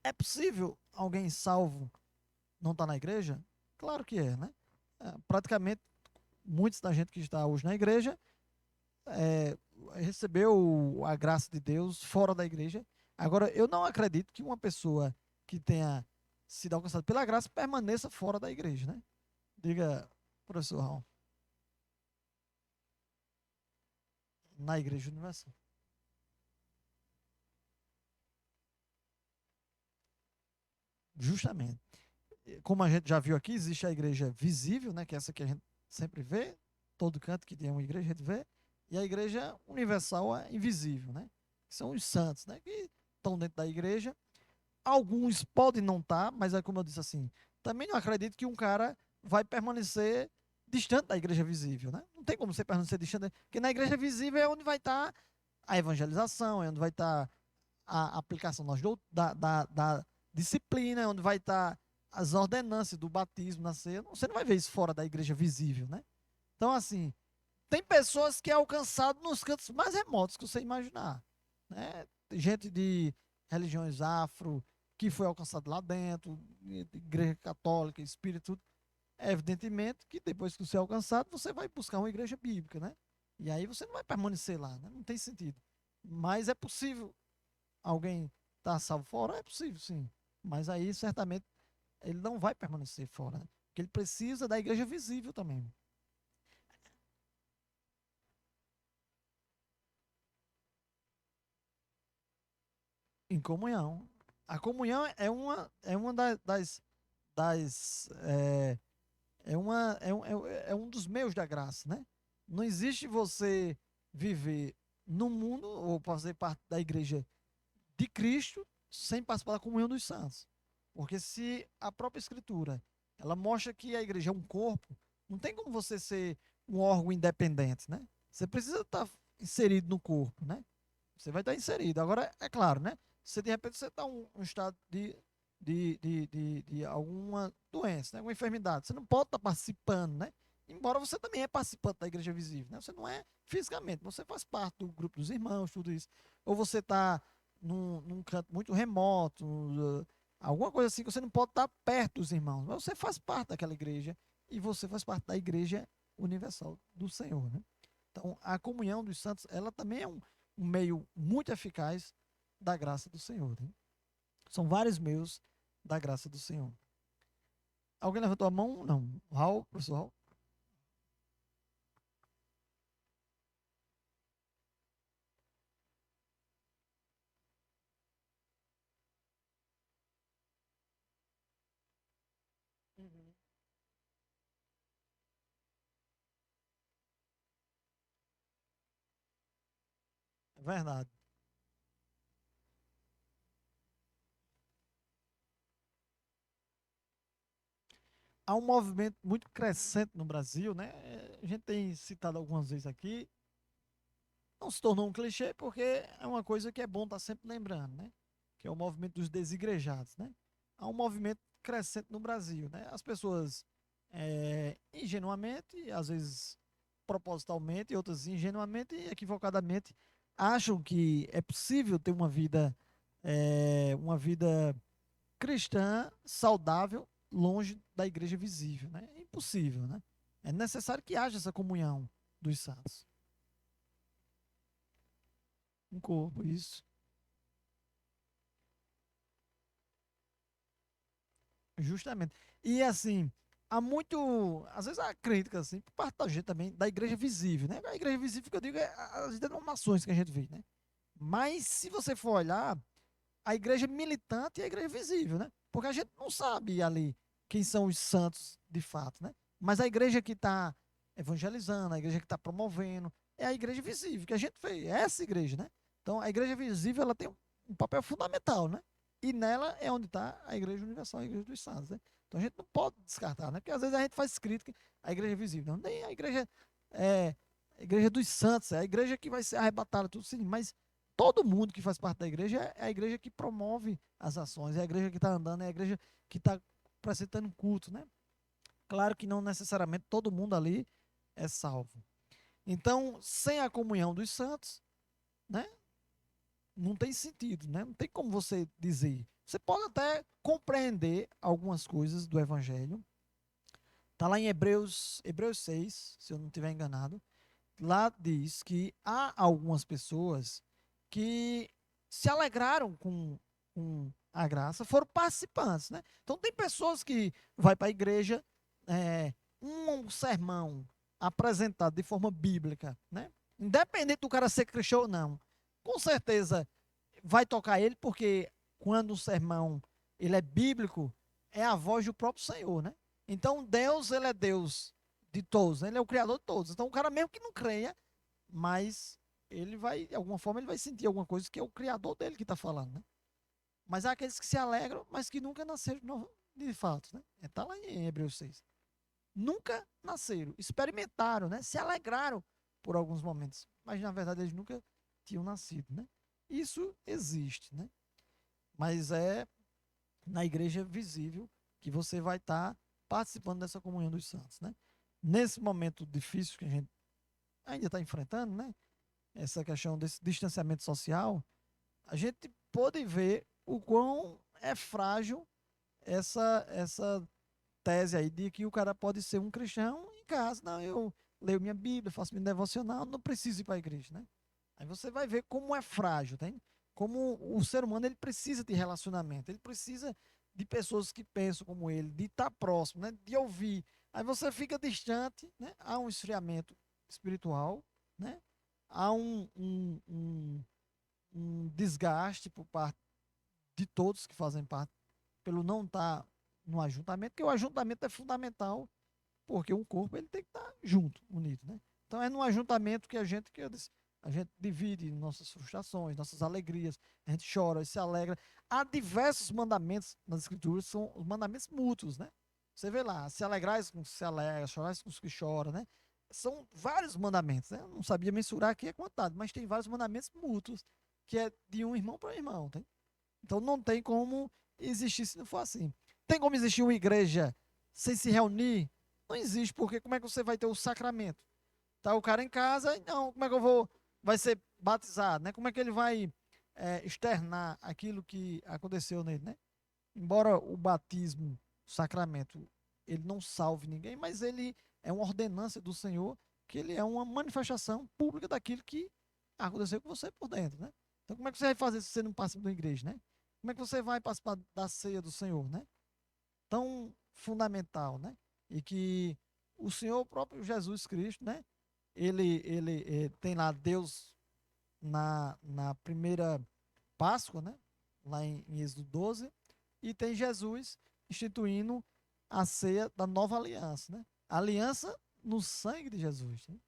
É possível alguém salvo não estar na igreja? Claro que é, né? Praticamente, muitos da gente que está hoje na igreja recebeu a graça de Deus fora da igreja. Agora, eu não acredito que uma pessoa que tenha sido alcançada pela graça permaneça fora da igreja, né? Diga, professor Raul. Na Igreja Universal. Justamente. Como a gente já viu aqui, existe a igreja visível, né, que é essa que a gente sempre vê, todo canto que tem uma igreja a gente vê, e a igreja universal é invisível, né, que são os santos, né, que estão dentro da igreja. Alguns podem não estar, mas é como eu disse assim, também não acredito que um cara vai permanecer distante da igreja visível, né? Não tem como você permanecer distante, porque na igreja visível é onde vai estar a evangelização, é onde vai estar a aplicação da disciplina, onde vai estar as ordenanças do batismo na ceia. Você não vai ver isso fora da igreja visível, né? Então, assim, tem pessoas que é alcançado nos cantos mais remotos que você imaginar, né? Tem gente de religiões afro que foi alcançado lá dentro, igreja católica, espírito, evidentemente que depois que você é alcançado, você vai buscar uma igreja bíblica, né? E aí você não vai permanecer lá, né? Não tem sentido. Mas é possível alguém estar salvo fora? É possível, sim. Mas aí, certamente, ele não vai permanecer fora, né? Porque ele precisa da igreja visível também. Em comunhão. A comunhão é uma das é um dos meios da graça, né? Não existe você viver no mundo ou fazer parte da igreja de Cristo sem participar da comunhão dos santos. Porque se a própria Escritura ela mostra que a igreja é um corpo, não tem como você ser um órgão independente, né? Você precisa estar inserido no corpo, né? Você vai estar inserido. Agora, é claro, né? Se de repente você está um estado de alguma doença, né? Alguma enfermidade, você não pode estar participando, né? Embora você também é participante da igreja visível, né? Você não é fisicamente, você faz parte do grupo dos irmãos, tudo isso. Ou você está num canto muito remoto, alguma coisa assim que você não pode estar perto dos irmãos, mas você faz parte daquela igreja e você faz parte da igreja universal do Senhor, né? Então, a comunhão dos santos, ela também é um meio muito eficaz da graça do Senhor, né? São vários meios da graça do Senhor. Alguém levantou a mão? Não. Raul, professor Raul? Uhum. É verdade. Há um movimento muito crescente no Brasil, né? A gente tem citado algumas vezes aqui, não se tornou um clichê porque é uma coisa que é bom estar sempre lembrando, né? Que é o movimento dos desigrejados, né? Há um movimento crescente no Brasil, né? As pessoas ingenuamente, às vezes propositalmente, e outras ingenuamente e equivocadamente acham que é possível ter uma vida cristã saudável longe da igreja visível, né? É impossível, né? É necessário que haja essa comunhão dos santos. Um corpo, isso. Justamente. E assim, há muito, às vezes há crítica assim, por parte da gente também, da igreja visível, né? A igreja visível que eu digo é as denominações que a gente vê, né? Mas se você for olhar, a igreja militante e a igreja visível, né? Porque a gente não sabe ali quem são os santos de fato, né? Mas a igreja que está evangelizando, a igreja que está promovendo, é a igreja visível que a gente vê, é essa igreja, né? Então a igreja visível ela tem um papel fundamental, né? E nela é onde está a igreja universal, a igreja dos santos, né? Então a gente não pode descartar, né? Porque às vezes a gente faz crítica à igreja visível, não, nem a igreja é a igreja dos santos, é a igreja que vai ser arrebatada, tudo sim, mas todo mundo que faz parte da igreja é a igreja que promove as ações, é a igreja que está andando, é a igreja que está apresentando culto, né? Claro que não necessariamente todo mundo ali é salvo. Então, sem a comunhão dos santos, né? Não tem sentido, né? Não tem como você dizer. Você pode até compreender algumas coisas do evangelho. Está lá em Hebreus 6, se eu não estiver enganado. Lá diz que há algumas pessoas que se alegraram com a graça, foram participantes, né? Então tem pessoas que vai para a igreja, um sermão apresentado de forma bíblica, né? Independente do cara ser cristão ou não, com certeza vai tocar ele, porque quando o sermão ele é bíblico, é a voz do próprio Senhor, né? Então Deus, ele é Deus de todos, né? Ele é o criador de todos. Então o cara mesmo que não creia, mas ele vai, de alguma forma, ele vai sentir alguma coisa que é o criador dele que está falando, né? Mas há aqueles que se alegram, mas que nunca nasceram de fato, né? Está lá em Hebreus 6. Nunca nasceram, experimentaram, né? Se alegraram por alguns momentos, mas na verdade eles nunca tinham nascido, né? Isso existe, né? Mas é na igreja visível que você vai estar participando dessa comunhão dos santos, né? Nesse momento difícil que a gente ainda está enfrentando, né? Essa questão desse distanciamento social, a gente pode ver o quão é frágil essa tese aí de que o cara pode ser um cristão em casa. Não, eu leio minha Bíblia, faço minha devocional, não preciso ir para a igreja, né? Aí você vai ver como é frágil, tem? Como o ser humano ele precisa de relacionamento, ele precisa de pessoas que pensam como ele, de estar próximo, né? De ouvir. Aí você fica distante, né? Há um esfriamento espiritual, né? Há um desgaste por parte de todos que fazem parte, pelo não estar no ajuntamento, porque o ajuntamento é fundamental, porque um corpo ele tem que estar junto, unido, né? Então é no ajuntamento que eu disse, A gente divide nossas frustrações, nossas alegrias, a gente chora e se alegra. Há diversos mandamentos nas Escrituras, são os mandamentos mútuos, né? Você vê lá, se alegrais com os que se alegra, chorais com os que choram, né? São vários mandamentos, né? Eu não sabia mensurar aqui a quantidade, mas tem vários mandamentos mútuos, que é de um irmão para irmão, tá? Então não tem como existir se não for assim. Tem como existir uma igreja sem se reunir? Não existe, porque como é que você vai ter o sacramento? Tá o cara em casa, não, como é que eu vou, vai ser batizado, né? Como é que ele vai externar aquilo que aconteceu nele, né? Embora o batismo, o sacramento, ele não salve ninguém, mas ele é uma ordenança do Senhor, que ele é uma manifestação pública daquilo que aconteceu com você por dentro, né? Então como é que você vai fazer se você não participa da igreja, né? Como é que você vai participar da ceia do Senhor, né? Tão fundamental, né? E que o Senhor o próprio Jesus Cristo, né? Ele tem lá Deus na primeira Páscoa, né? Lá em Êxodo 12, e tem Jesus instituindo a ceia da nova aliança, né? A aliança no sangue de Jesus, né?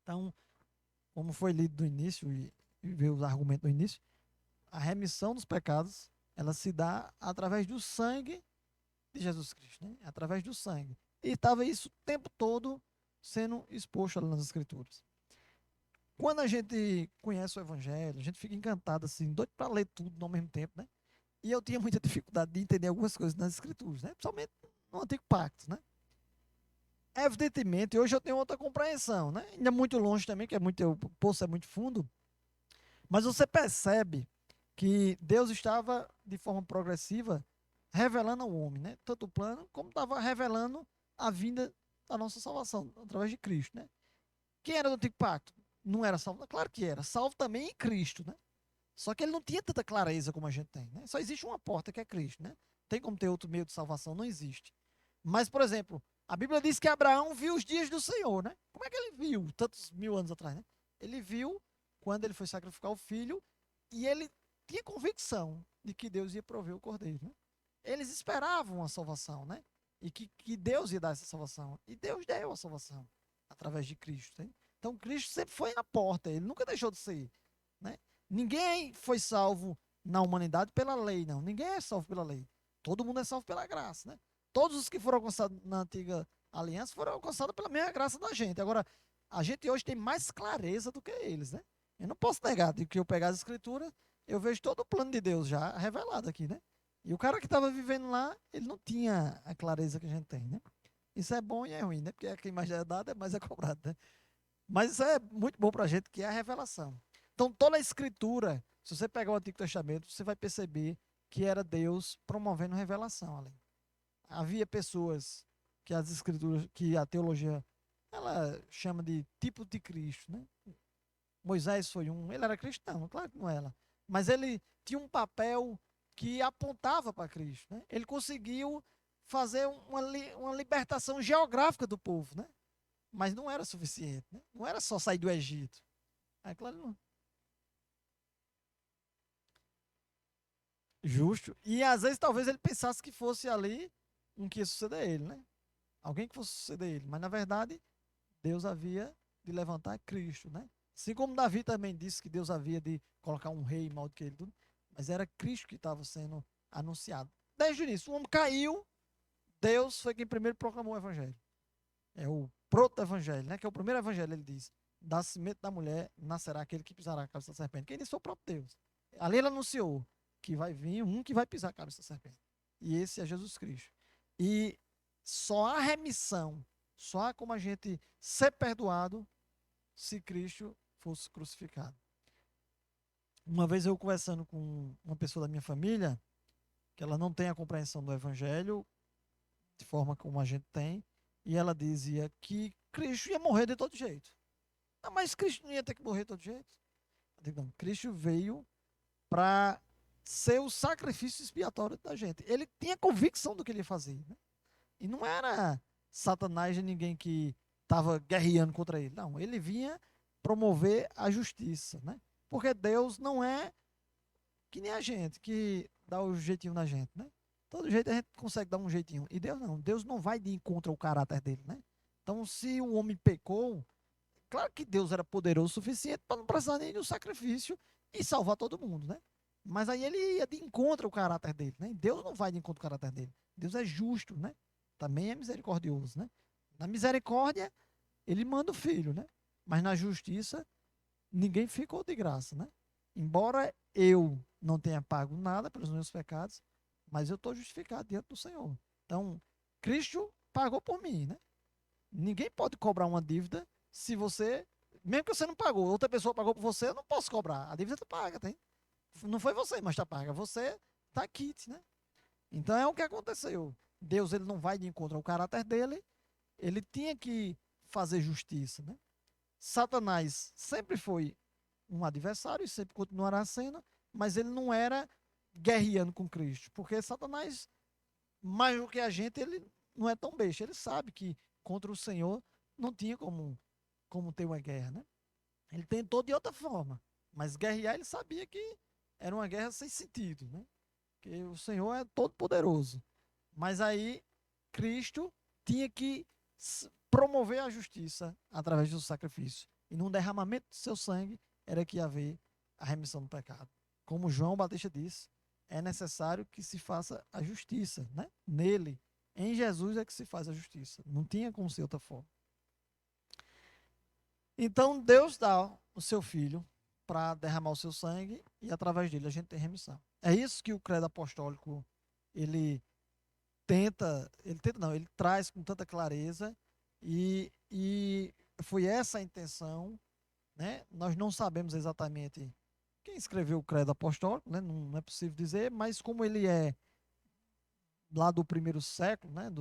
Então, como foi lido no início e veio os argumentos no início, a remissão dos pecados, ela se dá através do sangue de Jesus Cristo, né? Através do sangue. E estava isso o tempo todo sendo exposto ali nas Escrituras. Quando a gente conhece o Evangelho, a gente fica encantado, assim, doido para ler tudo ao mesmo tempo, né? E eu tinha muita dificuldade de entender algumas coisas nas Escrituras, né? Principalmente no Antigo Pacto, né? Evidentemente, hoje eu tenho outra compreensão, né? Ainda muito longe também, que é muito, o poço é muito fundo, mas você percebe que Deus estava, de forma progressiva, revelando ao homem, né? Tanto o plano, como estava revelando a vinda da nossa salvação, através de Cristo, né? Quem era do Antigo Pacto? Não era salvo? Claro que era. Salvo também em Cristo, né? Só que ele não tinha tanta clareza como a gente tem, né? Só existe uma porta que é Cristo, né? Tem como ter outro meio de salvação? Não existe. Mas, por exemplo, a Bíblia diz que Abraão viu os dias do Senhor, né? Como é que ele viu tantos mil anos atrás, né? Ele viu quando ele foi sacrificar o filho e ele tinha convicção de que Deus ia prover o cordeiro, né? Eles esperavam a salvação, né? E que Deus ia dar essa salvação. E Deus deu a salvação através de Cristo, né? Então Cristo sempre foi a porta, ele nunca deixou de ser, né? Ninguém foi salvo na humanidade pela lei, não. Ninguém é salvo pela lei. Todo mundo é salvo pela graça, né? Todos os que foram alcançados na antiga aliança foram alcançados pela mesma graça da gente. Agora, a gente hoje tem mais clareza do que eles, né? Eu não posso negar de que eu pegar as escrituras, eu vejo todo o plano de Deus já revelado aqui, né? E o cara que estava vivendo lá, ele não tinha a clareza que a gente tem, né? Isso é bom e é ruim, né? Porque quem mais é dado, é mais é cobrado, né? Mas isso é muito bom para a gente, que é a revelação. Então, toda a escritura, se você pegar o Antigo Testamento, você vai perceber que era Deus promovendo revelação ali. Havia pessoas que as escrituras, que a teologia, ela chama de tipo de Cristo, né? Moisés foi um, ele era cristão, claro que não era, mas ele tinha um papel que apontava para Cristo, né? Ele conseguiu fazer uma libertação geográfica do povo, né? Mas não era suficiente, né? Não era só sair do Egito. É claro, não. Justo. E às vezes talvez ele pensasse que fosse ali um que ia suceder a ele, né? Alguém que fosse suceder ele. Mas na verdade, Deus havia de levantar Cristo, né? Assim como Davi também disse que Deus havia de colocar um rei maior do que ele, tudo, mas era Cristo que estava sendo anunciado. Desde o início, o homem caiu, Deus foi quem primeiro proclamou o evangelho. É o proto-evangelho, né? Que é o primeiro evangelho, ele diz: da semente da mulher nascerá aquele que pisará a cabeça da serpente. Quem disse foi o próprio Deus. Ali ele anunciou que vai vir um que vai pisar a cabeça da serpente. E esse é Jesus Cristo. E só há remissão, só há como a gente ser perdoado se Cristo fosse crucificado. Uma vez eu conversando com uma pessoa da minha família, que ela não tem a compreensão do evangelho de forma como a gente tem, e ela dizia que Cristo ia morrer de todo jeito. Ah, mas Cristo não ia ter que morrer de todo jeito? Eu digo, não, Cristo veio para ser o sacrifício expiatório da gente. Ele tinha convicção do que ele ia fazer, né? E não era Satanás e ninguém que estava guerreando contra ele. Não, ele vinha promover a justiça, né? Porque Deus não é que nem a gente, que dá o jeitinho na gente, né? Todo jeito a gente consegue dar um jeitinho. E Deus não. Deus não vai de encontro ao caráter dele, né? Então, se o homem pecou, Claro que Deus era poderoso o suficiente para não precisar nem de um sacrifício e salvar todo mundo, né? Mas aí ele ia de encontro ao caráter dele, né? Deus não vai de encontro ao caráter dele. Deus é justo, né? Também é misericordioso, né? Na misericórdia, ele manda o filho, né? Mas na justiça, ninguém ficou de graça, né? Embora eu não tenha pago nada pelos meus pecados, mas eu estou justificado diante do Senhor. Então, Cristo pagou por mim, né? Ninguém pode cobrar uma dívida se você, mesmo que você não pagou, outra pessoa pagou por você, eu não posso cobrar. A dívida está paga, tem? Não foi você, mas está paga. Você está quite, né? Então é o que aconteceu. Deus ele não vai de encontro ao caráter dele, ele tinha que fazer justiça, né? Satanás sempre foi um adversário e sempre continuará sendo, mas ele não era guerreando com Cristo, porque Satanás, mais do que a gente, ele não é tão besta, ele sabe que contra o Senhor não tinha como ter uma guerra, né? Ele tentou de outra forma, mas guerrear ele sabia que era uma guerra sem sentido, né? Porque o Senhor é todo poderoso. Mas aí Cristo tinha que promover a justiça através do sacrifício. E num derramamento do seu sangue era que ia haver a remissão do pecado. Como João Batista disse, é necessário que se faça a justiça, né? Nele, em Jesus é que se faz a justiça. Não tinha como ser outra forma. Então Deus dá o seu filho para derramar o seu sangue e através dele a gente tem remissão. É isso que o credo apostólico ele ele traz com tanta clareza e foi essa a intenção, né? Nós não sabemos exatamente quem escreveu o credo apostólico, né? Não é possível dizer, mas como ele é lá do primeiro século, né?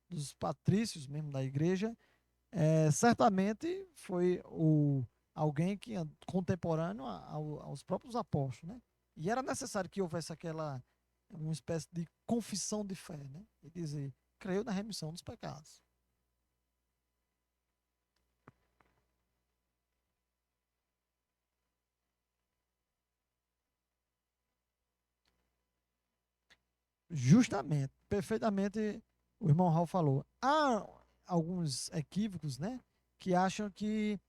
Dos patrícios mesmo da igreja, certamente foi alguém que contemporâneo aos próprios apóstolos, né? E era necessário que houvesse uma espécie de confissão de fé, né? E dizer, creio na remissão dos pecados. Justamente, perfeitamente o irmão Raul falou. Há alguns equívocos, né? Que acham que,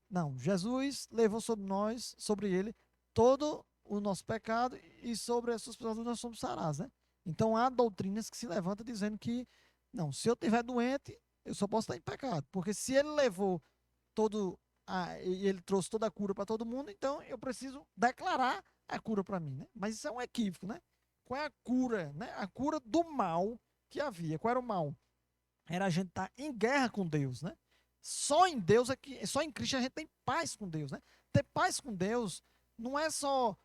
não, Jesus levou sobre nós, sobre ele, todo o nosso pecado e sobre as suas pessoas nós somos sarados, né? Então há doutrinas que se levantam dizendo que, não, se eu estiver doente, eu só posso estar em pecado. Porque se ele levou e ele trouxe toda a cura para todo mundo, então eu preciso declarar a cura para mim, né? Mas isso é um equívoco, né? Qual é a cura, né? A cura do mal que havia. Qual era o mal? Era a gente estar em guerra com Deus, né? Só em Deus só em Cristo a gente tem paz com Deus, né? Ter paz com Deus não é só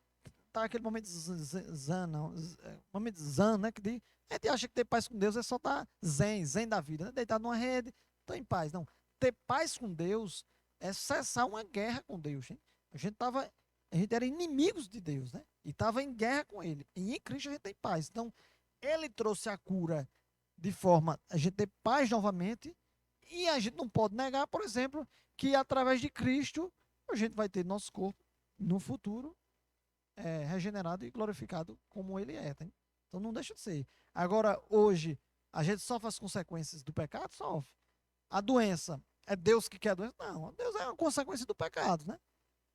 estar aquele momento zen, não, momento zen, né? A gente acha que ter paz com Deus é só estar zen da vida, né? Deitado numa rede, estou em paz. Não, ter paz com Deus é cessar uma guerra com Deus, gente. A gente era inimigos de Deus, né? E estava em guerra com Ele. E em Cristo a gente tem paz. Então, Ele trouxe a cura de forma a gente ter paz novamente. E a gente não pode negar, por exemplo, que através de Cristo a gente vai ter nosso corpo no futuro regenerado e glorificado como Ele é. Tá? Então não deixa de ser. Agora, hoje, a gente sofre as consequências do pecado? Sofre. A doença, é Deus que quer a doença? Não, Deus é uma consequência do pecado, né?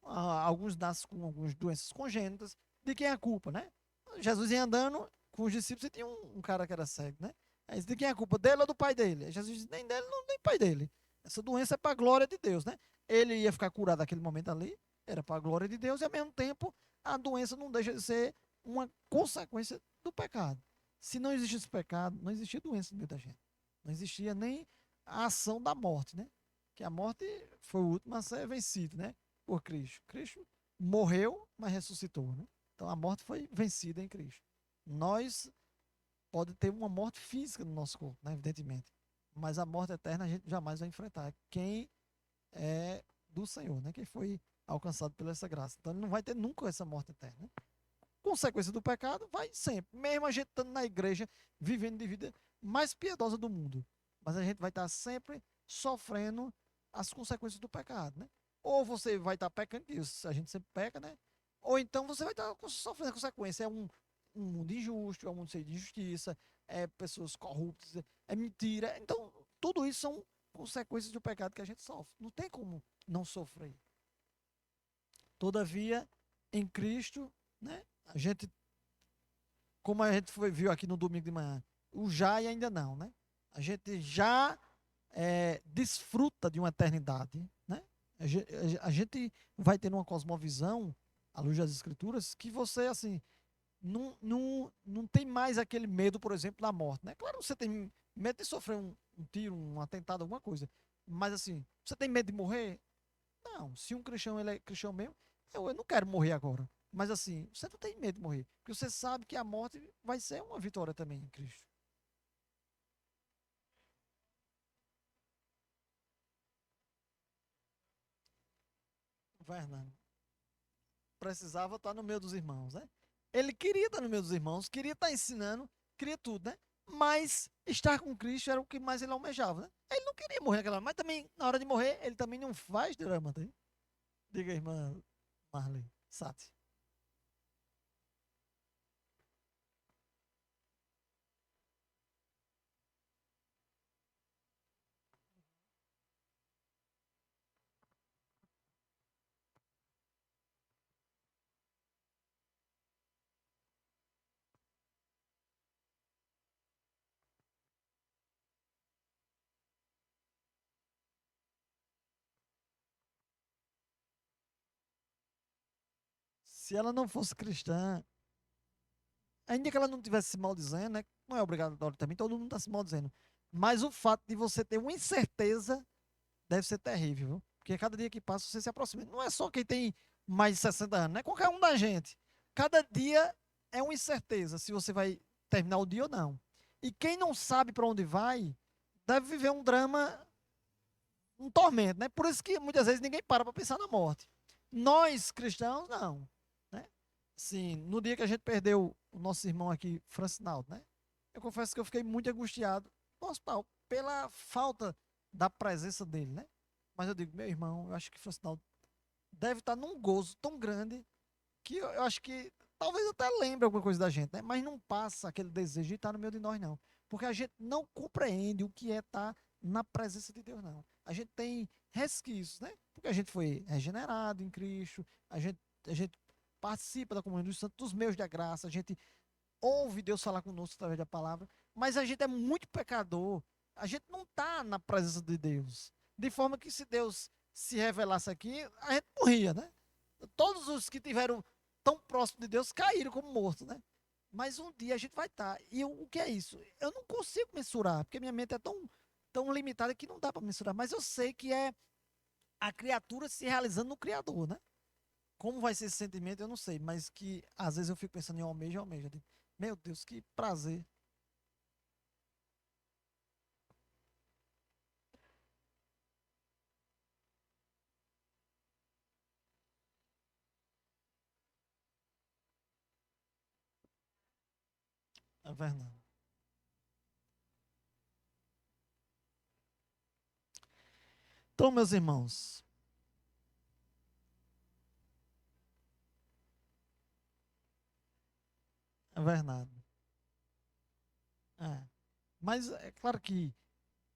Alguns nascem com algumas doenças congênitas. De quem é a culpa, né? Jesus ia andando com os discípulos e tinha um cara que era cego, né? Aí de quem é a culpa? Dele ou do pai dele? Aí Jesus disse, nem dele, nem pai dele. Essa doença é para a glória de Deus, né? Ele ia ficar curado naquele momento ali, era para a glória de Deus, e ao mesmo tempo a doença não deixa de ser uma consequência do pecado. Se não existisse pecado, não existia doença no meio da gente. Não existia nem a ação da morte, né? Que a morte foi o último a ser vencido, né? Por Cristo. Cristo morreu, mas ressuscitou, né? Então a morte foi vencida em Cristo. Nós pode ter uma morte física no nosso corpo, né? Evidentemente. Mas a morte eterna a gente jamais vai enfrentar. Quem é do Senhor, né? Quem foi alcançado pela essa graça. Então ele não vai ter nunca essa morte eterna. Né? Consequência do pecado vai sempre. Mesmo a gente estando na igreja, vivendo de vida mais piedosa do mundo. Mas a gente vai estar sempre sofrendo as consequências do pecado, né? Ou você vai estar pecando, isso a gente sempre peca, né? Ou então você vai estar sofrendo a consequência. É um mundo injusto, é um mundo cheio de injustiça, é pessoas corruptas, é mentira. Então, tudo isso são consequências do pecado que a gente sofre. Não tem como não sofrer. Todavia, em Cristo, né, a gente, como a gente viu aqui no domingo de manhã, o já e ainda não, né? A gente já desfruta de uma eternidade, né? A gente vai ter uma cosmovisão, à luz das Escrituras, que você, assim, não tem mais aquele medo, por exemplo, da morte, né? Claro, você tem medo de sofrer um tiro, um atentado, alguma coisa. Mas, assim, você tem medo de morrer? Não. Se um cristão, ele é cristão mesmo, eu não quero morrer agora. Mas, assim, você não tem medo de morrer. Porque você sabe que a morte vai ser uma vitória também em Cristo. Fernando precisava estar no meio dos irmãos, né? Ele queria estar no meio dos irmãos, queria estar ensinando, queria tudo, né? Mas estar com Cristo era o que mais ele almejava, né? Ele não queria morrer naquela hora, mas também, na hora de morrer, ele também não faz drama, tá? Diga, irmã Marley, Sati. Se ela não fosse cristã, ainda que ela não estivesse se maldizendo, né? Não é obrigatório também, todo mundo está se maldizendo. Mas o fato de você ter uma incerteza deve ser terrível, viu? Porque cada dia que passa você se aproxima. Não é só quem tem mais de 60 anos, não é qualquer um da gente. Cada dia é uma incerteza se você vai terminar o dia ou não. E quem não sabe para onde vai, deve viver um drama, um tormento, né? Por isso que muitas vezes ninguém para pensar na morte. Nós, cristãos, não, né? Sim, no dia que a gente perdeu o nosso irmão aqui, Francinaldo, né? Eu confesso que eu fiquei muito angustiado no hospital pela falta da presença dele, né? Mas eu digo, meu irmão, eu acho que Francinaldo deve estar num gozo tão grande que eu acho que talvez até lembre alguma coisa da gente, né? Mas não passa aquele desejo de estar no meio de nós, não. Porque a gente não compreende o que é estar na presença de Deus, não. A gente tem resquícios, né? Porque a gente foi regenerado em Cristo, a gente participa da comunhão dos santos, dos meios da graça, a gente ouve Deus falar conosco através da palavra, mas a gente é muito pecador. A gente não está na presença de Deus. De forma que se Deus se revelasse aqui, a gente morria, né? Todos os que tiveram tão próximo de Deus caíram como mortos, né? Mas um dia a gente vai estar. E o que é isso? Eu não consigo mensurar, porque minha mente é tão limitada que não dá para mensurar. Mas eu sei que é a criatura se realizando no Criador, né? Como vai ser esse sentimento, eu não sei. Mas que às vezes eu fico pensando em almeja, almeja. Eu digo, meu Deus, que prazer. É verdade. Então, meus irmãos, é verdade. É. Mas é claro que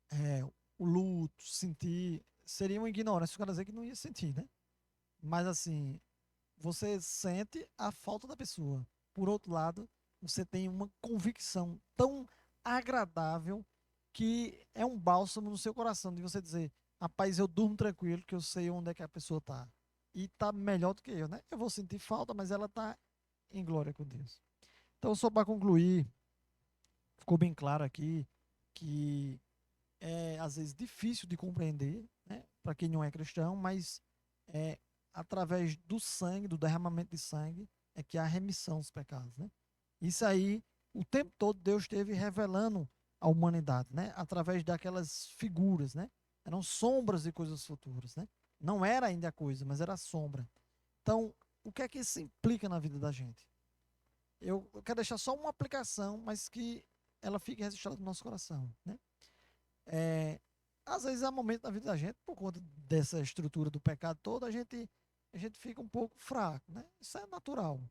é, o luto, sentir, seria uma ignorância o cara dizer que não ia sentir, né? Mas assim, você sente a falta da pessoa. Por outro lado, você tem uma convicção tão agradável que é um bálsamo no seu coração de você dizer, rapaz, eu durmo tranquilo que eu sei onde é que a pessoa está. E está melhor do que eu, né? Eu vou sentir falta, mas ela está em glória com Deus. Então, só para concluir, ficou bem claro aqui que é às vezes difícil de compreender, né, para quem não é cristão, mas é através do sangue, do derramamento de sangue, é que há remissão dos pecados, né? Isso aí, o tempo todo Deus esteve revelando à humanidade, né, através daquelas figuras, né? Eram sombras de coisas futuras, né? Não era ainda a coisa, mas era a sombra. Então, o que é que isso implica na vida da gente? Eu quero deixar só uma aplicação, mas que ela fique registrada no nosso coração, né? É, às vezes há momentos na vida da gente, por conta dessa estrutura do pecado todo, a gente fica um pouco fraco, né? Isso é natural.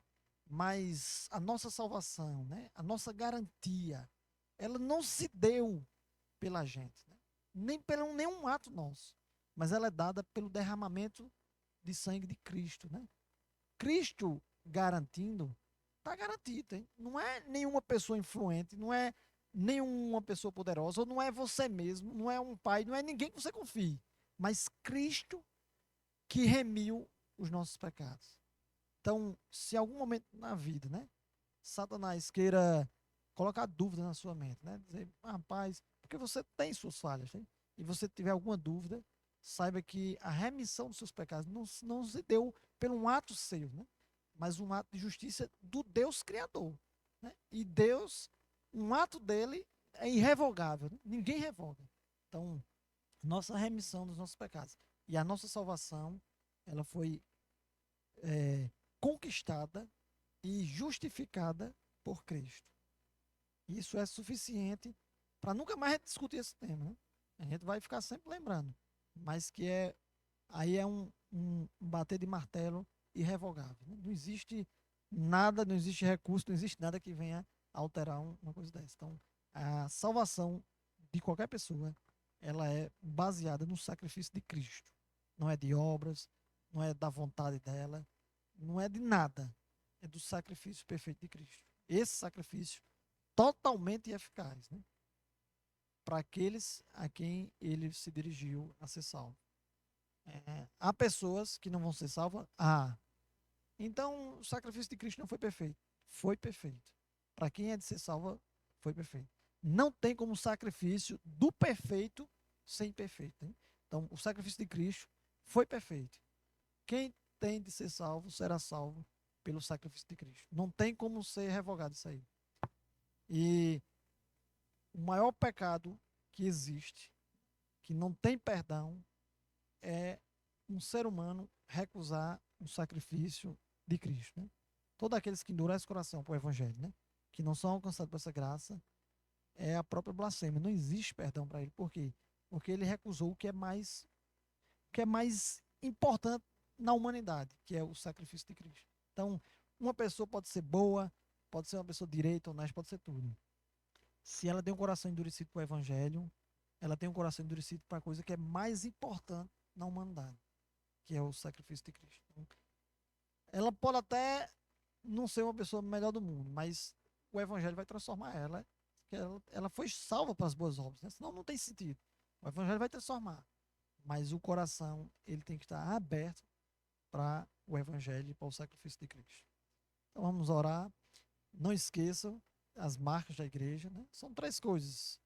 Mas a nossa salvação, né? A nossa garantia, ela não se deu pela gente, né? nem pelo nenhum ato nosso, mas ela é dada pelo derramamento de sangue de Cristo, né? Cristo garantindo, está garantido, hein? Não é nenhuma pessoa influente, não é nenhuma pessoa poderosa, ou não é você mesmo, não é um pai, não é ninguém que você confie, mas Cristo que remiu os nossos pecados. Então, se em algum momento na vida, né, Satanás queira colocar dúvida na sua mente, né, dizer, rapaz, porque você tem suas falhas, né, e você tiver alguma dúvida, saiba que a remissão dos seus pecados não se deu por um ato seu, né, mas um ato de justiça do Deus Criador, né, e Deus, um ato dele é irrevogável, né, ninguém revoga. Então, nossa remissão dos nossos pecados e a nossa salvação, ela foi conquistada e justificada por Cristo. Isso é suficiente para nunca mais discutir esse tema, né? A gente vai ficar sempre lembrando, mas que aí é um bater de martelo irrevogável, né? Não existe nada, não existe recurso, não existe nada que venha alterar uma coisa dessa. Então, a salvação de qualquer pessoa, ela é baseada no sacrifício de Cristo. Não é de obras, não é da vontade dela, não é de nada. É do sacrifício perfeito de Cristo. Esse sacrifício totalmente eficaz, né? Para aqueles a quem ele se dirigiu a ser salvo. Há pessoas que não vão ser salvas? Então o sacrifício de Cristo não foi perfeito. Foi perfeito. Para quem é de ser salvo, foi perfeito. Não tem como sacrifício do perfeito ser imperfeito. Hein? Então o sacrifício de Cristo foi perfeito. Quem tem de ser salvo será salvo pelo sacrifício de Cristo. Não tem como ser revogado isso aí. E o maior pecado que existe, que não tem perdão, é um ser humano recusar o sacrifício de Cristo. Né? Todos aqueles que endurecem o coração para o Evangelho, né? Que não são alcançados por essa graça, é a própria blasfêmia. Não existe perdão para ele. Por quê? Porque ele recusou o que é mais importante na humanidade, que é o sacrifício de Cristo. Então, uma pessoa pode ser boa, pode ser uma pessoa direita, honesta, pode ser tudo. Se ela tem um coração endurecido para o Evangelho, ela tem um coração endurecido para a coisa que é mais importante na humanidade, que é o sacrifício de Cristo. Então, ela pode até não ser uma pessoa melhor do mundo, mas o Evangelho vai transformar ela, que ela foi salva para as boas obras, né? Senão não tem sentido. O Evangelho vai transformar, mas o coração ele tem que estar aberto para o Evangelho e para o sacrifício de Cristo. Então vamos orar. Não esqueçam as marcas da igreja, né? São três coisas,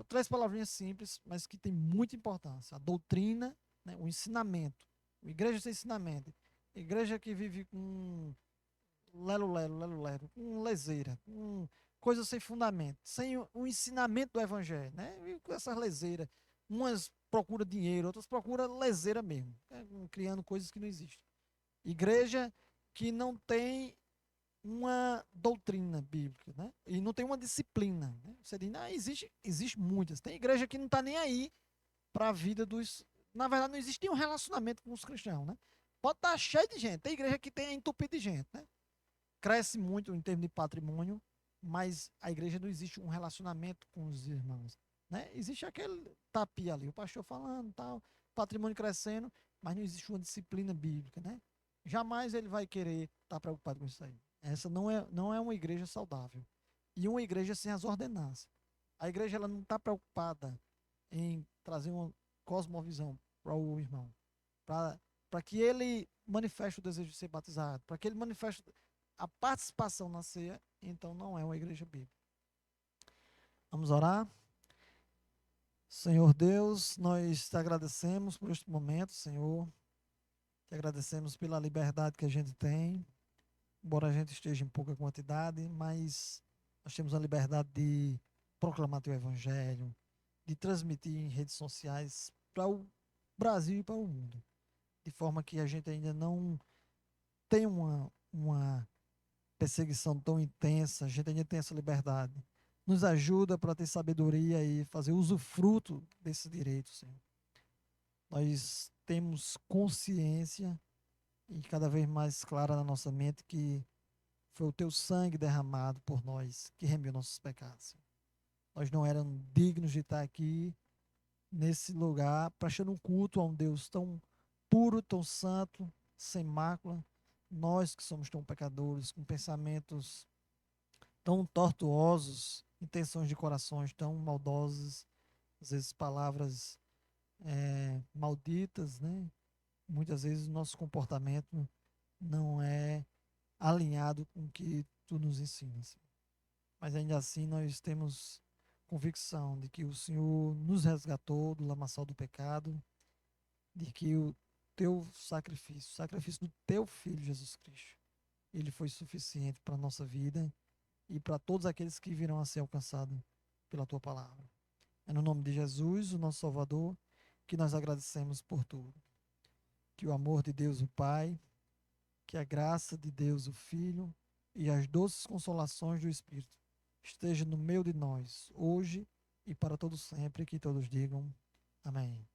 três palavrinhas simples, mas que tem muita importância. A doutrina, né? O ensinamento. A igreja sem ensinamento. A igreja que vive com lero, com leseira, com coisas sem fundamento, sem o ensinamento do evangelho, né? E com essas leseiras. Umas procuram dinheiro, outras procuram leseira mesmo, né? Criando coisas que não existem. Igreja que não tem uma doutrina bíblica, né? E não tem uma disciplina, né? Você diz, existe muitas. Tem igreja que não está nem aí para a vida dos. Na verdade, não existe nenhum relacionamento com os cristãos, né? Pode estar cheio de gente. Tem igreja que tem entupido de gente, né? Cresce muito em termos de patrimônio, mas a igreja não existe um relacionamento com os irmãos, né? Existe aquele tapia ali, o pastor falando, tal, patrimônio crescendo, mas não existe uma disciplina bíblica, né? Jamais ele vai querer estar preocupado com isso aí. Essa não é uma igreja saudável. E uma igreja sem as ordenanças. A igreja ela não está preocupada em trazer uma cosmovisão para o irmão, para que ele manifeste o desejo de ser batizado, para que ele manifeste a participação na ceia, então não é uma igreja bíblica. Vamos orar? Senhor Deus, nós te agradecemos por este momento, Senhor. Te agradecemos pela liberdade que a gente tem, embora a gente esteja em pouca quantidade, mas nós temos a liberdade de proclamar teu evangelho, de transmitir em redes sociais para o Brasil e para o mundo, de forma que a gente ainda não tem uma perseguição tão intensa, a gente ainda tem essa liberdade. Nos ajuda para ter sabedoria e fazer usufruto desse direito, Senhor. Nós temos consciência e cada vez mais clara na nossa mente que foi o teu sangue derramado por nós que remiu nossos pecados. Nós não éramos dignos de estar aqui, nesse lugar, prestando um culto a um Deus tão puro, tão santo, sem mácula. Nós que somos tão pecadores, com pensamentos tão tortuosos, intenções de corações tão maldosas, às vezes palavras malditas, né? Muitas vezes o nosso comportamento não é alinhado com o que tu nos ensinas. Mas ainda assim nós temos convicção de que o Senhor nos resgatou do lamaçal do pecado, de que o teu sacrifício, o sacrifício do teu Filho Jesus Cristo, ele foi suficiente para a nossa vida e para todos aqueles que virão a ser alcançados pela tua palavra. É no nome de Jesus, o nosso Salvador, que nós agradecemos por tudo. Que o amor de Deus, o Pai, que a graça de Deus, o Filho, e as doces consolações do Espírito esteja no meio de nós, hoje e para todo sempre, que todos digam amém.